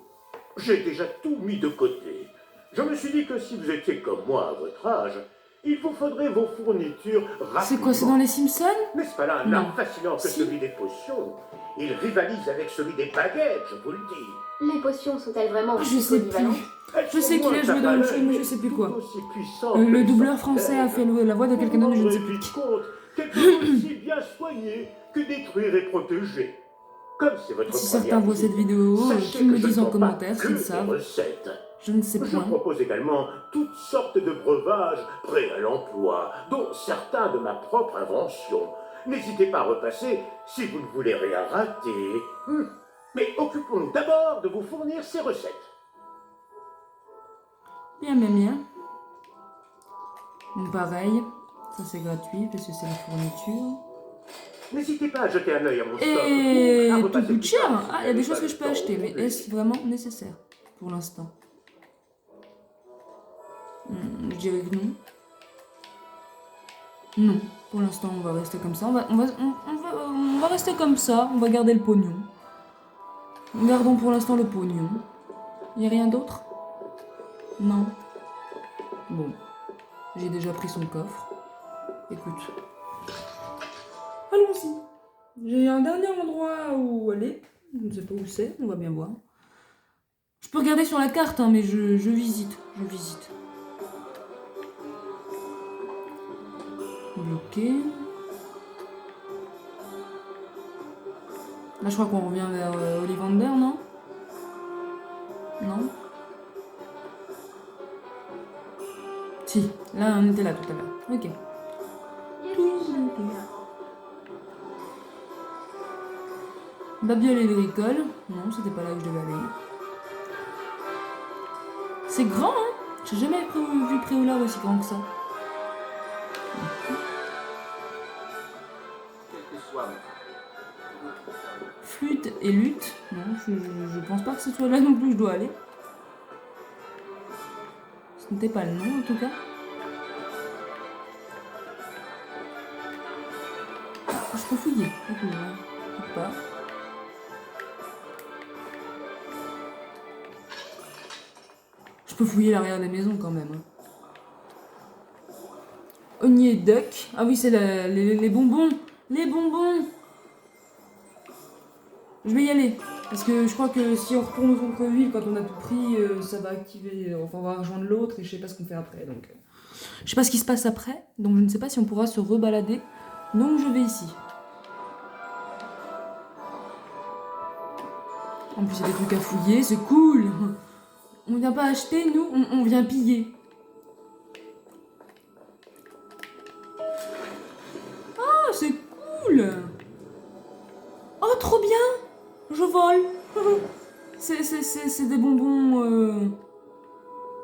J'ai déjà tout mis de côté. Je me suis dit que si vous étiez comme moi à votre âge, il vous faudrait vos fournitures rapidement. C'est quoi, c'est dans les Simpsons? N'est-ce pas là un Non. art fascinant que Si. celui des potions? Il rivalise avec celui des baguettes, je vous le dis. Les potions sont-elles vraiment Je sais plus. polyvalentes? Elles Je sont sais qu'il moins a joué dans tape à une chose, mais l'œil, je sais plus tout quoi. aussi puissantes que Le les doubleur sortilèges. français a fait la voix de quelqu'un d'autre, mais je ne sais Vous vous plus. rendrez vite compte qu'elles sont aussi bien soignées que détruire et protéger. Comme c'est votre Si première certains voient visite, cette vidéo, sachez qu'ils me que je disent ne en vends pas commentaire que s'ils des savent. recettes. Je ne sais Je point. propose également toutes sortes de breuvages prêts à l'emploi, dont certains de ma propre invention. N'hésitez pas à repasser si vous ne voulez rien rater. Mais occupons-nous d'abord de vous fournir ces recettes. Bien, bien, bien. Donc pareil, ça c'est gratuit parce que c'est la fourniture. N'hésitez pas à jeter un œil à mon stock. Et ou à tout repasser coûte plus cher. tard, si Ah, vous il y a des n'avez choses pas que le je peux temps acheter, mais aujourd'hui. est-ce vraiment nécessaire pour l'instant? Je dirais que non. Non, pour l'instant, on va rester comme ça. On va rester comme ça. On va garder le pognon. Gardons pour l'instant le pognon. Il n'y a rien d'autre? Non. Bon. J'ai déjà pris son coffre. Écoute. Allons-y. J'ai un dernier endroit où aller. Je ne sais pas où c'est. On va bien voir. Je peux regarder sur la carte, hein, mais je visite. Je visite. Bloqué. Là, je crois qu'on revient vers Ollivander, non? Non? Si, là, on était là tout à l'heure. Ok. Babiole et Agricole. Non, c'était pas là que je devais aller. C'est grand, hein? J'ai jamais vu Préolard aussi grand que ça. Flûte et lutte. Non, je pense pas que ce soit là non plus que je dois aller. Ce n'était pas le nom en tout cas. Je peux fouiller. Pas. Je peux fouiller l'arrière des maisons quand même. Ognier Duck. Ah oui, c'est les bonbons. Les bonbons. Je vais y aller. Parce que je crois que si on retourne au centre-ville quand on a tout pris, ça va activer. Enfin, on va rejoindre l'autre et je sais pas ce qu'on fait après. Donc, je sais pas ce qui se passe après. Donc, je ne sais pas si on pourra se rebalader. Donc, je vais ici. En plus, il y a des trucs à fouiller. C'est cool. On vient pas acheter, nous. On vient piller. Ah, c'est cool. Oh, trop bien. Je vole. C'est des bonbons.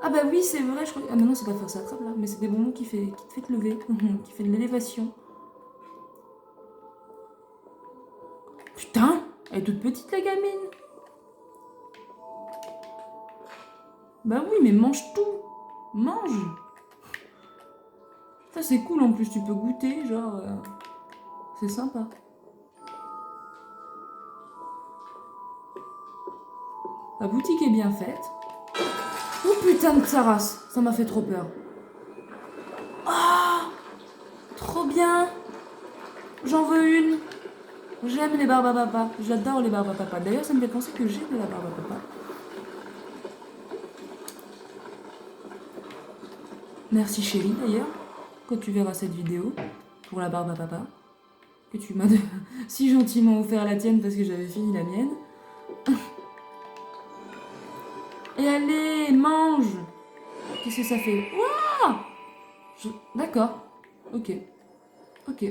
Ah bah oui, c'est vrai. Je crois... Ah mais non, c'est pas faire ça attrape là. Mais c'est des bonbons qui te fait te lever, qui fait de l'élévation. Putain, elle est toute petite la gamine. Bah oui, mais mange tout. Mange. Ça c'est cool en plus. Tu peux goûter, genre. C'est sympa. La boutique est bien faite. Oh putain de sa race, ça m'a fait trop peur. Ah, trop bien. J'en veux une. J'aime les barbes à papa. J'adore les barbes à papa. D'ailleurs, ça me fait penser que j'ai de la barbe à papa. Merci chérie d'ailleurs, quand tu verras cette vidéo, pour la barbe à papa. Que tu m'as si gentiment offert la tienne parce que j'avais fini la mienne. Et allez, mange. Qu'est-ce que ça fait? Waouh. D'accord. Ok. Ok.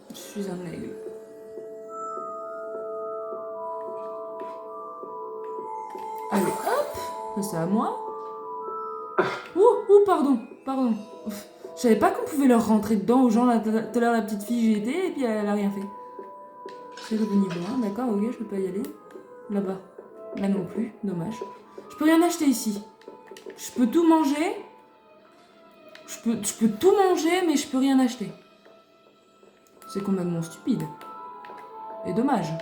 Je suis un aigle. Allez, hop. Ça c'est à moi. Ouh, pardon. Pardon. Je savais pas qu'on pouvait leur rentrer dedans aux gens. Là, tout à l'heure, la petite fille, j'y étais et puis elle a rien fait. C'est le niveau 1, d'accord, ok, je peux pas y aller. Là-bas. Là non plus, dommage. Je peux rien acheter ici. Je peux tout manger. Je peux tout manger, mais je peux rien acheter. C'est complètement stupide. Et dommage.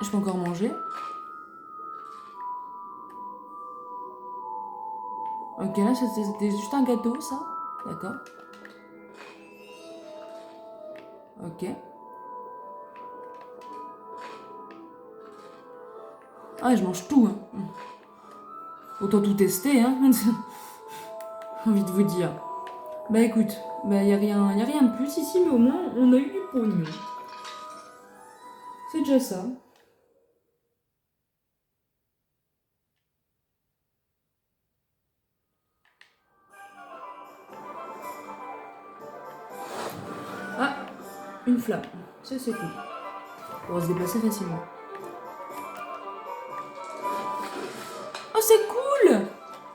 Je peux encore manger. Ok, là c'était juste un gâteau, ça. D'accord. Ok. Ah, je mange tout, hein. Autant tout tester, hein. J'ai envie de vous dire. Bah écoute, bah y a rien de plus ici, mais au moins on a eu du pognon. C'est déjà ça. Ah, une flamme. Ça c'est cool. On va se déplacer facilement. Oh c'est cool.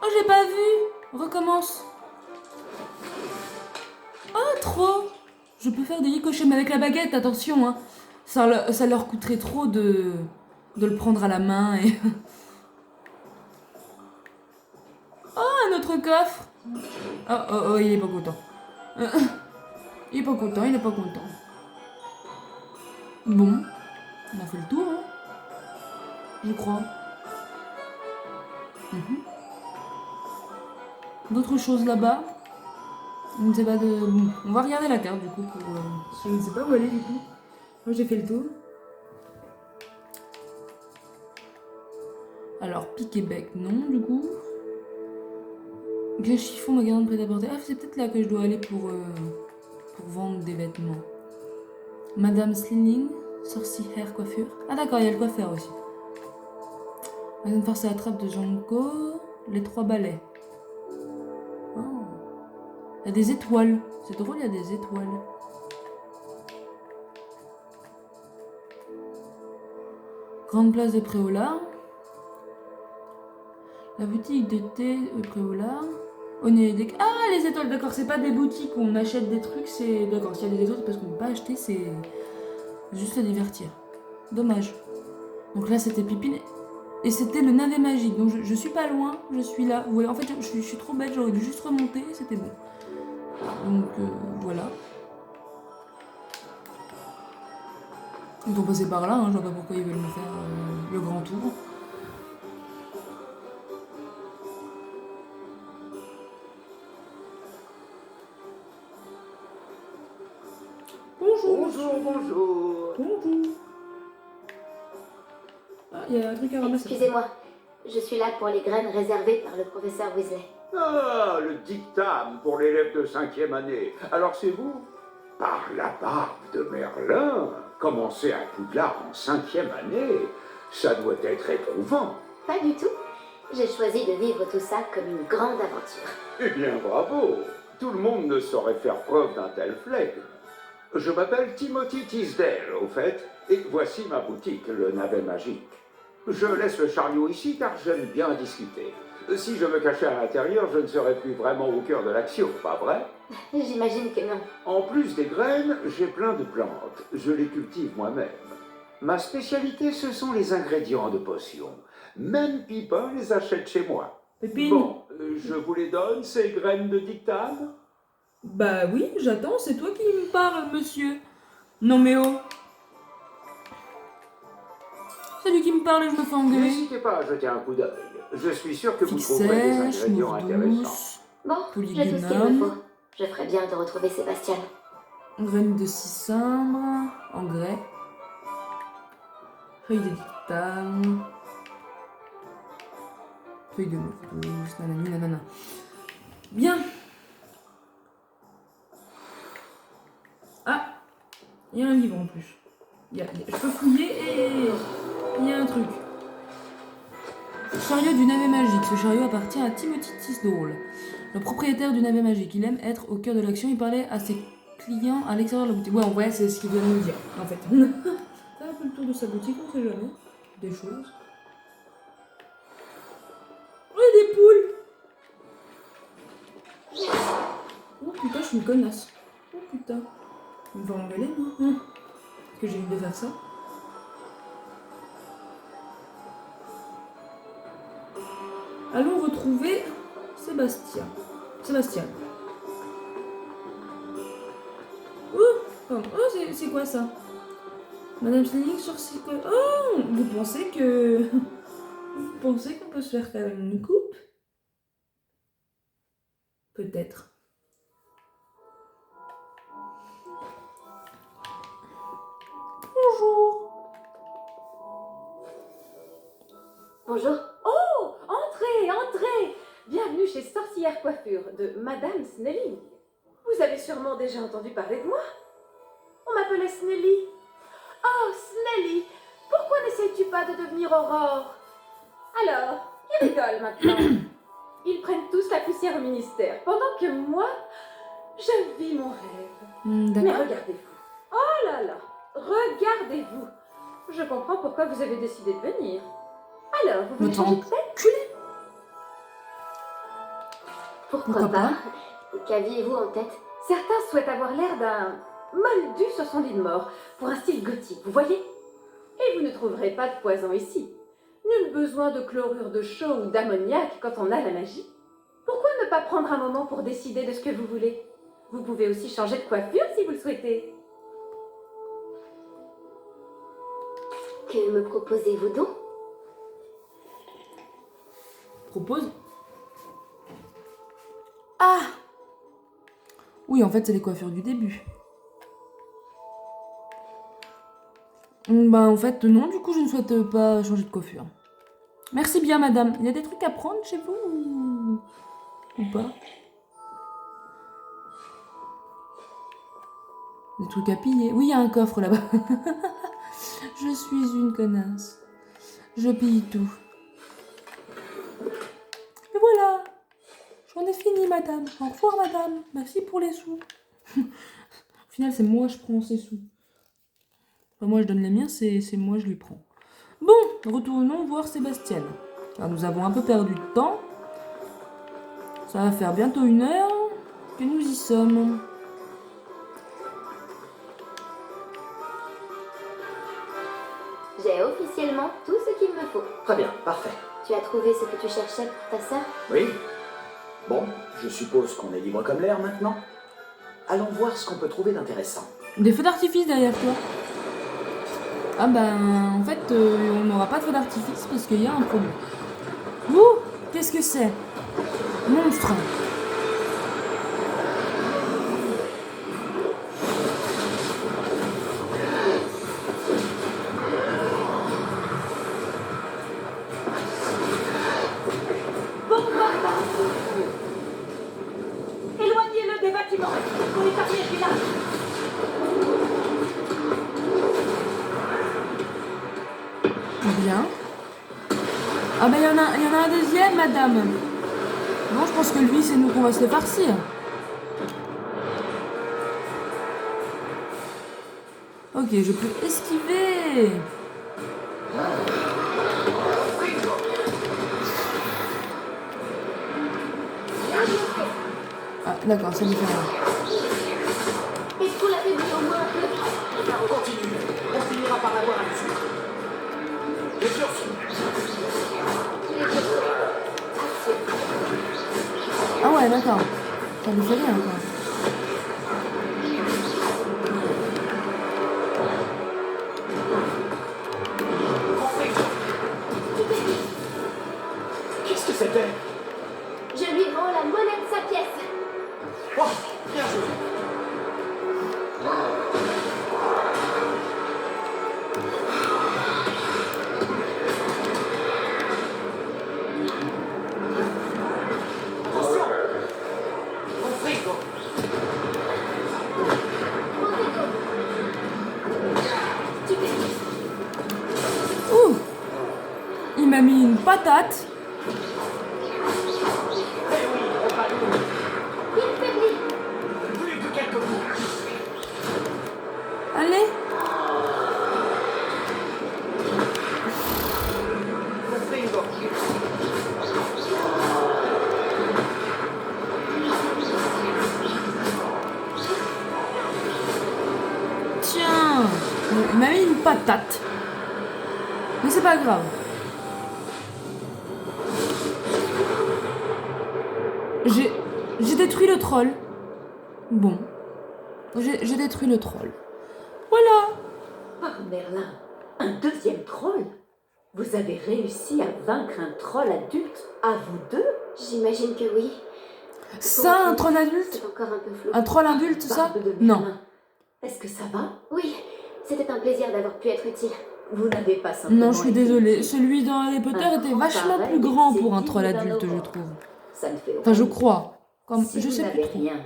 Oh j'ai pas vu. Recommence. Oh, trop! Je peux faire des ricochets, mais avec la baguette, attention, hein. Ça leur coûterait trop de le prendre à la main et... Oh, un autre coffre! Oh, oh, oh, il est pas content. Il est pas content, il est pas content. Bon, on a fait le tour, hein. Je crois. Mhm. D'autres choses là-bas? Je ne sais pas de... On va regarder la carte du coup pour... Je ne sais pas où aller du coup. Moi j'ai fait le tour. Alors, pique et bec, non du coup. Quel chiffon ma garde prêt-à-porter. Ah, c'est peut-être là que je dois aller pour vendre des vêtements. Madame Sliling, sorcière coiffure. Ah d'accord, il y a le coiffeur aussi. Madame farce à la trappe de Janko. Les 3 balais. Oh. Il y a des étoiles. C'est drôle, il y a des étoiles. Grande place de Préolard. La boutique de thé de Préolard. Ah, les étoiles, d'accord, c'est pas des boutiques où on achète des trucs, c'est... D'accord, s'il y a des étoiles, c'est parce qu'on peut pas acheter, c'est juste se divertir. Dommage. Donc là, c'était Pipine. Et c'était le navet magique, donc je suis pas loin, je suis là. Vous voyez, en fait, je suis trop bête, j'aurais dû juste remonter, c'était bon. Donc, voilà. Ils ont passé par là, hein, je vois pas pourquoi ils veulent me faire le grand tour. Bonjour. Bonjour, bonjour. Bonjour. Ah, il y a un truc à ramasser. Excusez-moi, je suis là pour les graines réservées par le professeur Weasley. Ah, le dictame pour l'élève de 5e année. Alors c'est vous? Par la barbe de Merlin, commencer à Poudlard en 5e année, ça doit être éprouvant. Pas du tout. J'ai choisi de vivre tout ça comme une grande aventure. Eh bien, bravo. Tout le monde ne saurait faire preuve d'un tel flegme. Je m'appelle Timothy Tisdale, au fait, et voici ma boutique, le navet magique. Je laisse le chariot ici car j'aime bien discuter. Si je me cachais à l'intérieur, je ne serais plus vraiment au cœur de l'action, pas vrai? J'imagine que non. En plus des graines, j'ai plein de plantes. Je les cultive moi-même. Ma spécialité, ce sont les ingrédients de potions. Même Pipin les achète chez moi. Pépine. Bon, je vous les donne, ces graines de dictame? Bah oui, j'attends, c'est toi qui me parles, monsieur. Non mais oh. C'est lui qui me parle et je me fais engueuler. N'hésitez pas à jeter un coup d'œil. Je suis sûr que vous Figue trouverez des sèche, ingrédients mousse intéressants. douce, Bon, j'ai tout ce qu'il me polygynome, faut. Je ferais bien de retrouver Sébastien. graines de cicimbre, engrais, feuilles de dictame, feuilles de mousse douce, nanani nanana. Bien. Ah, il y a un livre en plus. Je peux fouiller et il y a un truc. Chariot du navet magique. Ce chariot appartient à Timothy Tisdale, le propriétaire du navet magique. Il aime être au cœur de l'action. Il parlait à ses clients à l'extérieur de la boutique. Ouais, en vrai, c'est ce qu'il vient de nous dire, en fait. Ça a un peu le tour de sa boutique, on sait jamais. Des choses. Oh, il y a des poules. Oh putain, je suis une connasse. Oh putain. Il va engueuler, moi. Parce que j'ai envie de faire ça. Allons retrouver Sébastien. Oh, c'est quoi ça? Madame Sliling sur ses co- Oh, vous pensez qu'on peut se faire faire une coupe? Peut-être. Bonjour. Bonjour. Oh, entrez, entrez. Bienvenue chez Sorcière Coiffure de Madame Snelling. Vous avez sûrement déjà entendu parler de moi. On m'appelait Snelly. Oh, Snelly, pourquoi n'essayes-tu pas de devenir Aurore? Alors, ils rigolent maintenant. Ils prennent tous la poussière au ministère, pendant que moi, je vis mon rêve. Mais D'accord. regardez-vous. Oh là là, regardez-vous. Je comprends pourquoi vous avez décidé de venir. Alors, vous voulez Votre changer de tête? enculé. Pourquoi Pourquoi pas? Qu'aviez-vous en tête? Certains souhaitent avoir l'air d'un moldu sur son lit de mort, pour un style gothique, vous voyez? Et vous ne trouverez pas de poison ici. Nul besoin de chlorure de chaux ou d'ammoniac quand on a la magie. Pourquoi ne pas prendre un moment pour décider de ce que vous voulez? Vous pouvez aussi changer de coiffure si vous le souhaitez. Que me proposez-vous donc? Propose. Ah! Oui, en fait, c'est les coiffures du début. Bah, en fait, non, du coup, je ne souhaite pas changer de coiffure. Merci bien, madame. Il y a des trucs à prendre chez vous ou pas? Des trucs à piller? Oui, il y a un coffre là-bas. Je suis une connasse. Je pille tout. Et voilà. J'en ai fini, madame. Au revoir, madame. Merci pour les sous. Au final, c'est moi je prends ces sous. Enfin, moi je donne les miens, c'est moi je lui prends. Bon, retournons voir Sébastien. Alors, nous avons un peu perdu de temps. Ça va faire bientôt 1 heure que nous y sommes. J'ai officiellement tout ce qu'il me faut. Très bien, parfait. Tu as trouvé ce que tu cherchais pour ta sœur? Oui. Bon, je suppose qu'on est libre comme l'air maintenant. Allons voir ce qu'on peut trouver d'intéressant. Des feux d'artifice derrière toi. Ah ben, en fait, on n'aura pas de feux d'artifice parce qu'il y a un problème. Ouh, qu'est-ce que c'est? Monstre. Éloignez-le des bâtiments pour épargner le village. Bien. Ah ben, il y en a un deuxième, madame. Bon, je pense que lui, c'est nous qu'on va se le farcir. Ok, je peux esquiver. Ah, d'accord, c'est différent. Est-ce qu'on l'avait vu au moins un peu? On continue. On finira par avoir un dessus. Les sursis. Ah ouais, d'accord. Ça lui fait rien, quoi. Qu'est-ce que c'était? Je lui rends la monnaie de sa pièce. Oh, bien joué. Attention. Mon frigo. Tu t'es Ouh! Il m'a mis une patate. Eh oui, Robalou. il faiblit. Plus que quelques coups. Allez. Mon frigo. Tiens. Il m'a mis une patate. Mais c'est pas grave. J'ai détruit le troll. Bon. J'ai détruit le troll. Voilà. Par Merlin, un deuxième troll? Vous avez réussi à vaincre un troll adulte à vous deux? J'imagine que oui. Ça, un troll adulte? C'est encore un peu flou. Un troll adulte, ça? Barbe de Non. Merlin, est-ce que ça va? Oui, c'était un plaisir d'avoir pu être utile. Vous n'avez pas simplement... Non, je suis été désolée. utile. Celui dans Harry Potter Un était grand vachement pareil, plus grand c'est pour un digne troll d'un adulte, je aurore. trouve. Ça ne fait Enfin, je aucun crois. Comme, Si je vous sais n'avez plus trop. rien,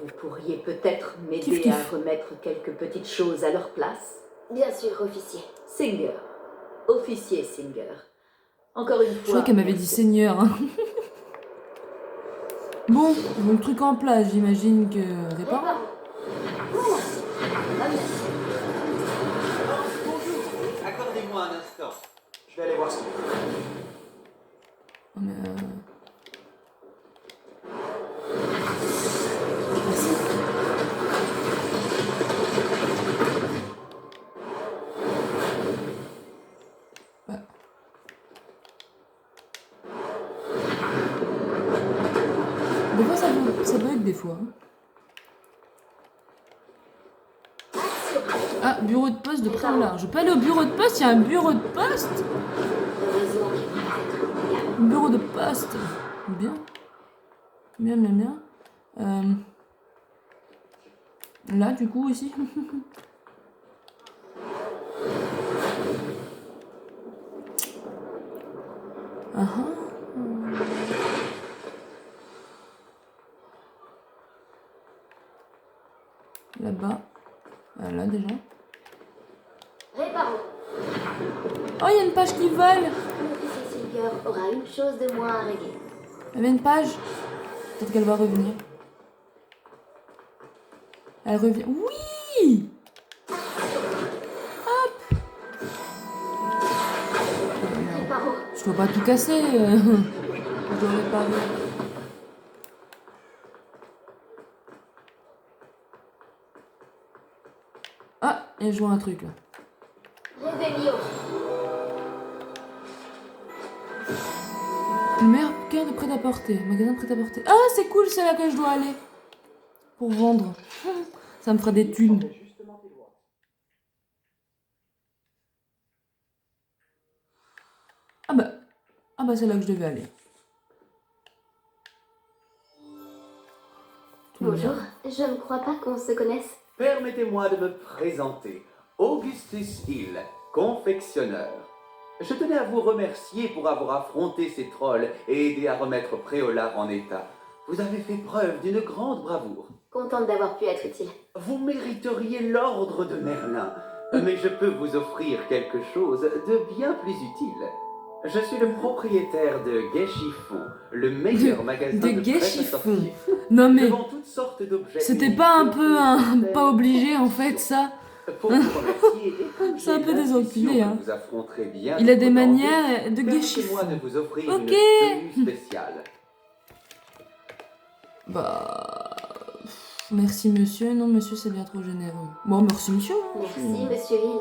vous pourriez peut-être m'aider Kiff, kiff. à remettre quelques petites choses à leur place. Bien sûr, officier. Singer. Officier Singer. Encore une fois... Je crois qu'elle m'avait dit merci. seigneur. Hein. Bon, le truc en place, j'imagine que... Répare. Répare. Voilà. Amenez. Bonjour. Accordez-moi un instant. Je vais aller voir ce qu'il faut. Oh, mais Des fois, ça bug des fois. Hein. Ah, bureau de poste de Préolard. Je peux aller au bureau de poste? Il y a un bureau de poste? Bureau de poste. Bien. Bien, bien, bien. Là, du coup, ici. Là-bas. Là, déjà. Réparons. Oh, il y a une page qui vole. L'officier Silver aura une chose de moins à régler. Il y avait une page. Peut-être qu'elle va revenir. Elle revient. Oui! Hop! Réparons. Je dois pas tout casser. Je dois réparer. Ah! Et je vois un truc là. Réveillons. Magasin de prêt-à-porter. Magasin de prêt-à-porter. Ah, c'est cool, c'est là que je dois aller. Pour vendre. Ça me fera des thunes. Ah bah c'est là que je devais aller. Tout va Bonjour, bien. je ne crois pas qu'on se connaisse. Permettez-moi de me présenter. Augustus Hill, confectionneur. Je tenais à vous remercier pour avoir affronté ces trolls et aidé à remettre Préolard en état. Vous avez fait preuve d'une grande bravoure. Contente d'avoir pu être utile. Vous mériteriez l'ordre de Merlin, mais je peux vous offrir quelque chose de bien plus utile. Je suis le propriétaire de Guet-Chiffon, le meilleur magasin de de Guet-Chiffon. prêt-à-sortir. Non mais, Nous vendons toutes sortes d'objets c'était pas un peu un... uniques, pas obligé en fait ça. Pour vous remercier, et comme C'est un j'ai peu des l'intuition enculés, que hein. vous affronterez bien Il a des votre manières envie, de permettez-moi Guet-Chiffon. de vous offrir Ok. une tenue spéciale. Bah... Merci monsieur. Non monsieur c'est bien trop généreux. Bon merci monsieur. Merci, monsieur Hill.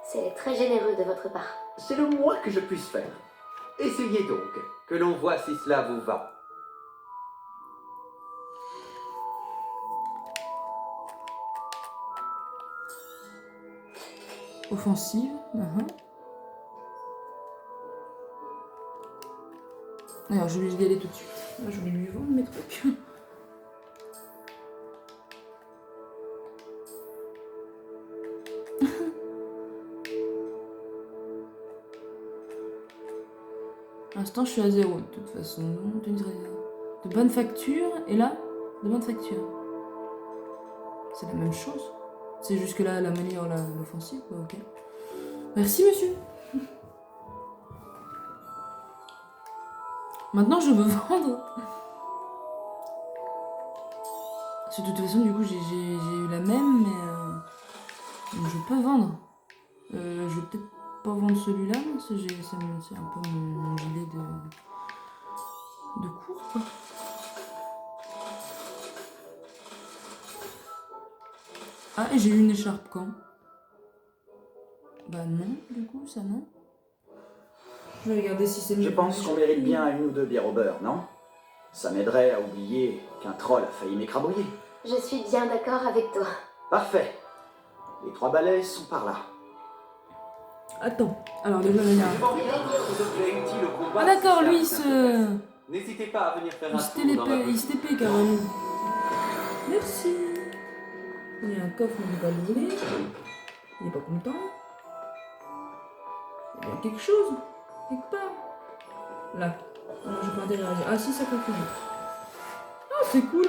C'est très généreux de votre part. C'est le moins que je puisse faire. Essayez donc, que l'on voit si cela vous va. Offensive. Alors je vais y aller tout de suite. Là, je vais lui vendre mes trucs. Pour l'instant je suis à 0 de toute façon. De bonnes factures. Et là, de bonnes factures. C'est la même chose. C'est juste que là, elle améliore l'offensive. Ouais, ok. Merci, monsieur. Maintenant, je veux vendre. Parce que de toute façon, du coup, j'ai eu la même, mais je peux vendre. Je vais peut-être pas vendre celui-là, parce que c'est un peu mon gilet de cours, quoi. Ah, et j'ai eu une écharpe quand? Bah non, du coup, ça non. Je vais regarder si c'est mieux. Je pense qu'on mérite bien une ou deux bières au beurre, non? Ça m'aiderait à oublier qu'un troll a failli m'écrabouiller. Je suis bien d'accord avec toi. Parfait. Les 3 balais sont par là. Attends, alors déjà, il y a... Je vends bien d'autres objets utiles au combat. Ah d'accord, si cela lui, vous se... intéresse. N'hésitez pas à venir faire un tour dans ma Il se TP carrément. Merci. Il y a un coffre, on ne peut pas l'ouvrir. Il est pas content. Il y a quelque chose, quelque part. Là. Ah non, je peux interagir. Ah si, ça continue. Ah, c'est cool.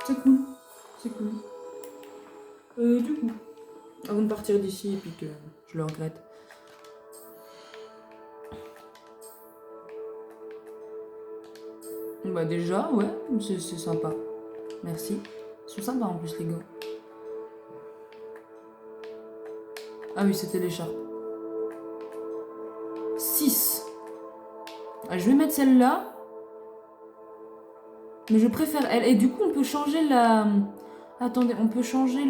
C'est cool. C'est cool. Du coup, avant de partir d'ici et puis que je le regrette. Bah déjà, ouais, c'est sympa. Merci. Ils sont sympas en plus les gars. Ah oui, c'était l'écharpe. 6. Ah, je vais mettre celle-là. Mais je préfère elle. Et du coup, on peut changer la... Attendez, on peut changer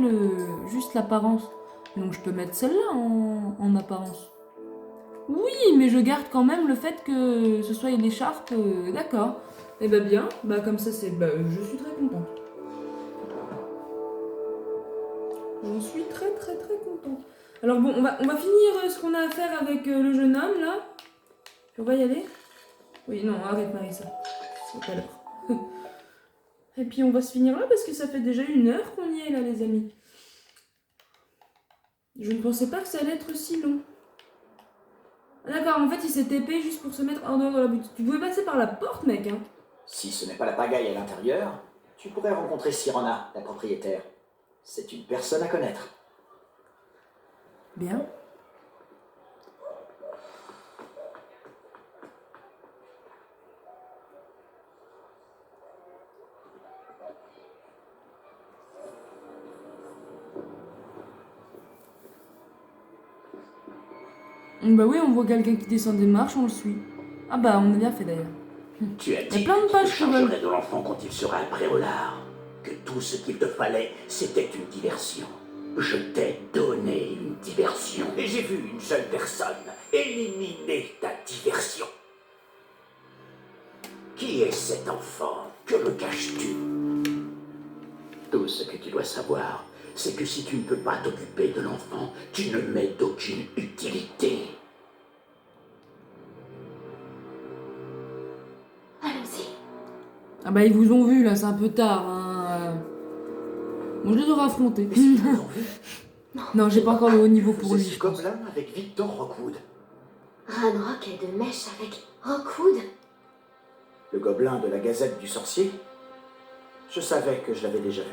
juste l'apparence. Donc je peux mettre celle-là en apparence. Oui, mais je garde quand même le fait que ce soit l'écharpe. D'accord. Eh ben bien, bah comme ça c'est... Bah, je suis très contente. Je suis très contente. Alors bon, on va finir ce qu'on a à faire avec le jeune homme là. Puis on va y aller. Oui, non, arrête Marissa. C'est pas l'heure. Et puis on va se finir là parce que ça fait déjà 1 heure qu'on y est là les amis. Je ne pensais pas que ça allait être si long. Ah, d'accord, en fait il s'est TP juste pour se mettre en dehors de la boutique. Tu pouvais passer par la porte mec hein. Si ce n'est pas la pagaille à l'intérieur, tu pourrais rencontrer Sirona, la propriétaire. C'est une personne à connaître. Bien. Bah oui, on voit quelqu'un qui descend des marches, on le suit. Ah bah on a bien fait d'ailleurs. Tu as Il y a dit plein de que pages tu qui veulent. chargerais de l'enfant quand il sera à Préolard. Que tout ce qu'il te fallait, c'était une diversion. Je t'ai donné une diversion. Et j'ai vu une seule personne éliminer ta diversion. Qui est cet enfant? Que me caches-tu? Tout ce que tu dois savoir, c'est que si tu ne peux pas t'occuper de l'enfant, tu ne m'es d'aucune utilité. Allons-y. Ah bah ils vous ont vu là, c'est un peu tard. Hein. Bon, je les aurais affrontés. Mais si vous en vu, Non, j'ai pas encore le haut niveau pour c'est lui. ce Je pense. gobelin avec Victor Rockwood. Ranrock est de mèche avec Rockwood. Le gobelin de la Gazette du Sorcier. Je savais que je l'avais déjà vu.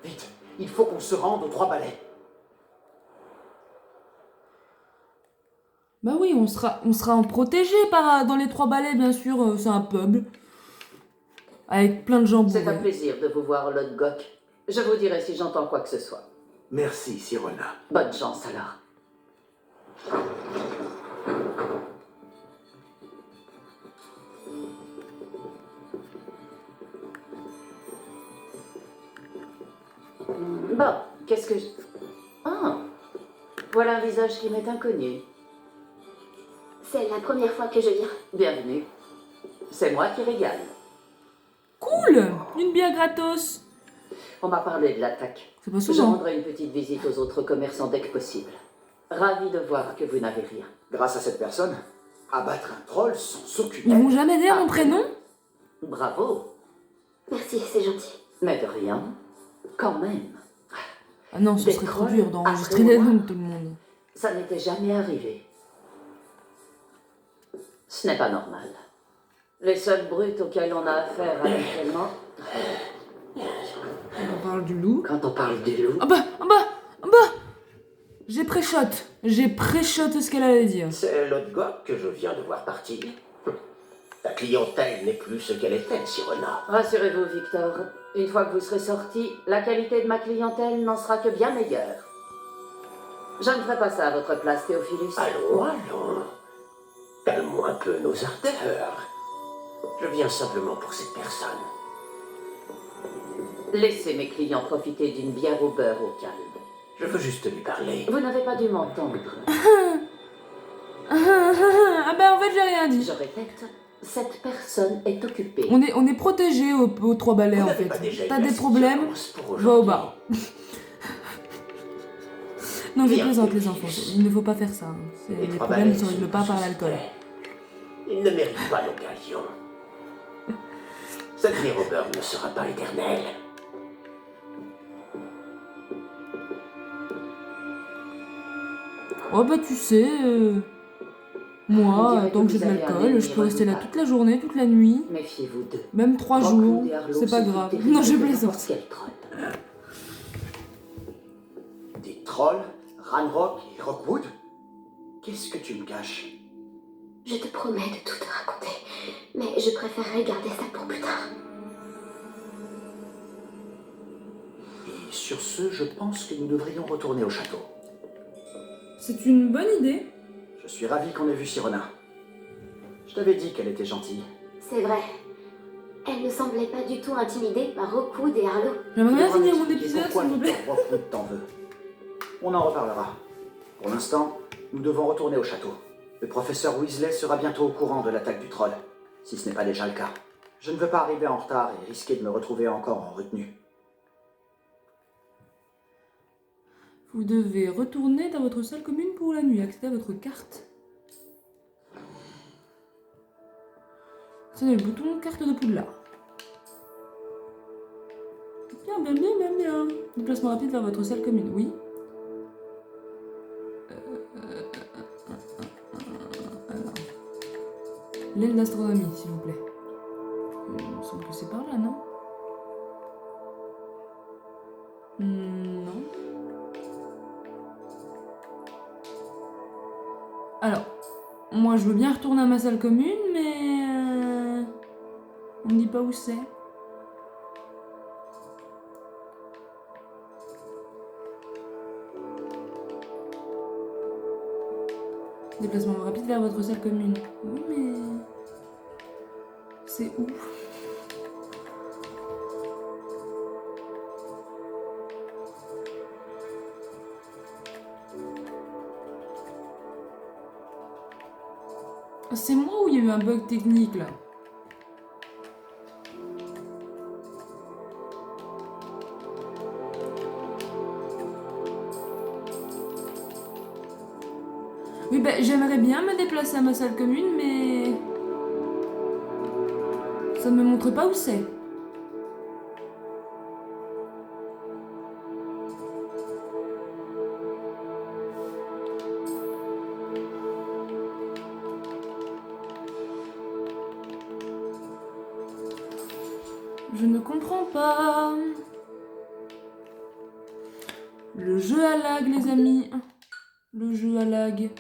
Vite, il faut qu'on se rende aux 3 balais. Bah oui, on sera en protégé dans les 3 balais, bien sûr. C'est un pub. Avec plein de gens C'est un bourrés. plaisir de vous voir, Lord Gok. Je vous dirai si j'entends quoi que ce soit. Merci, Sirona. Bonne chance alors. Bon, qu'est-ce que je... Ah, voilà un visage qui m'est inconnu. C'est la première fois que je viens. Bienvenue. C'est moi qui régale. Cool. Une bière gratos. On m'a parlé de l'attaque. C'est pas Je souvent. rendrai une petite visite aux autres commerçants dès que possible. Ravi de voir que vous n'avez rien. Grâce à cette personne, abattre un troll sans s'occuper. Ils vont jamais dire mon prénom? Bravo, Merci, c'est gentil. mais de rien. Quand même. Ah non, ce Des serait trop trolls dur d'enregistrer après les moi. noms de tout le monde. Ça n'était jamais arrivé. Ce n'est pas normal. Les seuls brutes auxquels on a affaire habituellement, On parle du loup. quand on parle du loup, Ah bah J'ai pré-shot ce qu'elle allait dire. C'est l'autre gars que je viens de voir partir. Ta clientèle n'est plus ce qu'elle était, Sirona. rassurez-vous, Victor. Une fois que vous serez sorti, la qualité de ma clientèle n'en sera que bien meilleure. Je ne ferai pas ça à votre place, Théophilus. Allons. Calmons un peu nos ardeurs. Je viens simplement pour cette personne. Laissez mes clients profiter d'une bière au beurre au calme. Je veux juste lui parler. Vous n'avez pas dû m'entendre. Ah bah en fait j'ai rien dit. Je répète, cette personne est occupée. On est protégé aux 3 balais Vous en n'avez fait. pas déjà eu T'as des assez de problèmes? violence pour Va au aujourd'hui. bar. Non, je Bien, plaisante les Théophilus. enfants. Il ne faut pas faire ça. Hein. Les Les 3 problèmes balais ne se sont règlent pas par l'alcool. suspects. Ils ne méritent pas l'occasion. Cette bière au beurre ne sera pas éternelle. Oh bah tu sais, On moi, dirait tant que que j'ai vous de avez un l'alcool, ennemi je peux rester là redoutable. toute la journée, toute la nuit, Méfiez-vous d'eux. même 3 Rockwood jours. et Arlo C'est pas sont grave. plus Non, je terribles que plaisante. n'importe quel troll. Des trolls, Ranrock et Rockwood. Qu'est-ce que tu me caches? Je te promets de tout te raconter, mais je préférerais garder ça pour plus tard. Et sur ce, je pense que nous devrions retourner au château. C'est une bonne idée. Je suis ravi qu'on ait vu Sirona. Je t'avais dit qu'elle était gentille. C'est vrai. Elle ne semblait pas du tout intimidée par Rockwood et Arlo. J'aimerais bien Tu finir devras mon m'expliquer épisode, pourquoi s'il vous plaît. Victor Rockwood t'en veut. On en reparlera. Pour l'instant, nous devons retourner au château. Le professeur Weasley sera bientôt au courant de l'attaque du troll, si ce n'est pas déjà le cas. Je ne veux pas arriver en retard et risquer de me retrouver encore en retenue. Vous devez retourner dans votre salle commune pour la nuit. Accéder à votre carte. C'est le bouton carte de Poudlard. Bien. Déplacement rapide vers votre salle commune, oui. Alors. L'aile d'astronomie, s'il vous plaît. Il me semble que c'est par là, non? Non. Alors, moi je veux bien retourner à ma salle commune, mais on me dit pas où c'est. Déplacement rapide vers votre salle commune. Oui, mais c'est où? C'est moi ou il y a eu un bug technique là? Oui, ben j'aimerais bien me déplacer à ma salle commune, mais ça ne me montre pas où c'est. Je ne comprends pas. Le jeu à lag, les amis. Le jeu à lag.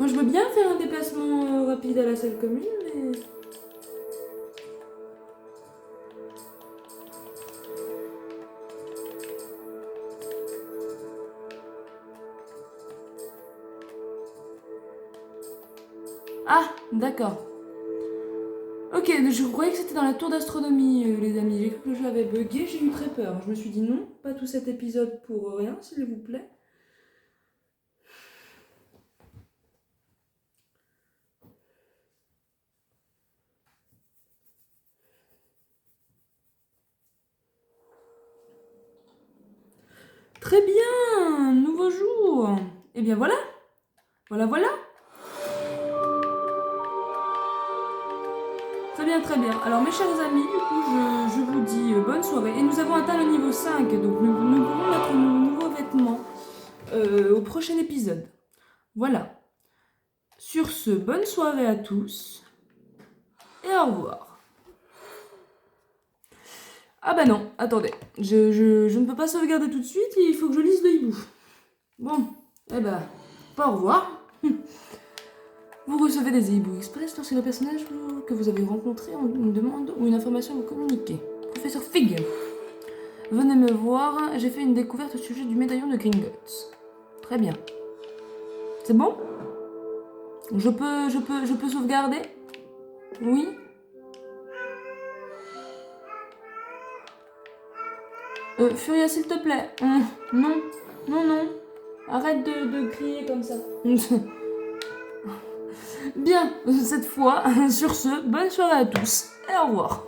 Moi, je veux bien faire un déplacement rapide à la salle commune, mais... Ah, d'accord. Ok, je croyais que c'était dans la tour d'astronomie, les amis. J'ai cru que le jeu avait bugué, j'ai eu très peur. Je me suis dit non, pas tout cet épisode pour rien, s'il vous plaît. Très bien, nouveau jour. Eh bien voilà, voilà. Très bien. Alors mes chers amis, du coup je vous dis bonne soirée. Et nous avons atteint le niveau 5, donc nous pourrons mettre nos nouveaux vêtements au prochain épisode. Voilà. Sur ce, bonne soirée à tous. Et au revoir. Ah bah non, attendez. Je ne peux pas sauvegarder tout de suite, il faut que je lise le hibou. Bon, eh bah, pas au revoir. Vous recevez des hiboux express lorsque le personnage que vous avez rencontré une demande ou une information à vous communiquer. Professeur Fig, venez me voir, j'ai fait une découverte au sujet du médaillon de Gringotts. Très bien. C'est bon? Je peux sauvegarder? Oui? Furia, s'il te plaît. Non. Arrête de crier comme ça. Bien, cette fois, sur ce, bonne soirée à tous et au revoir.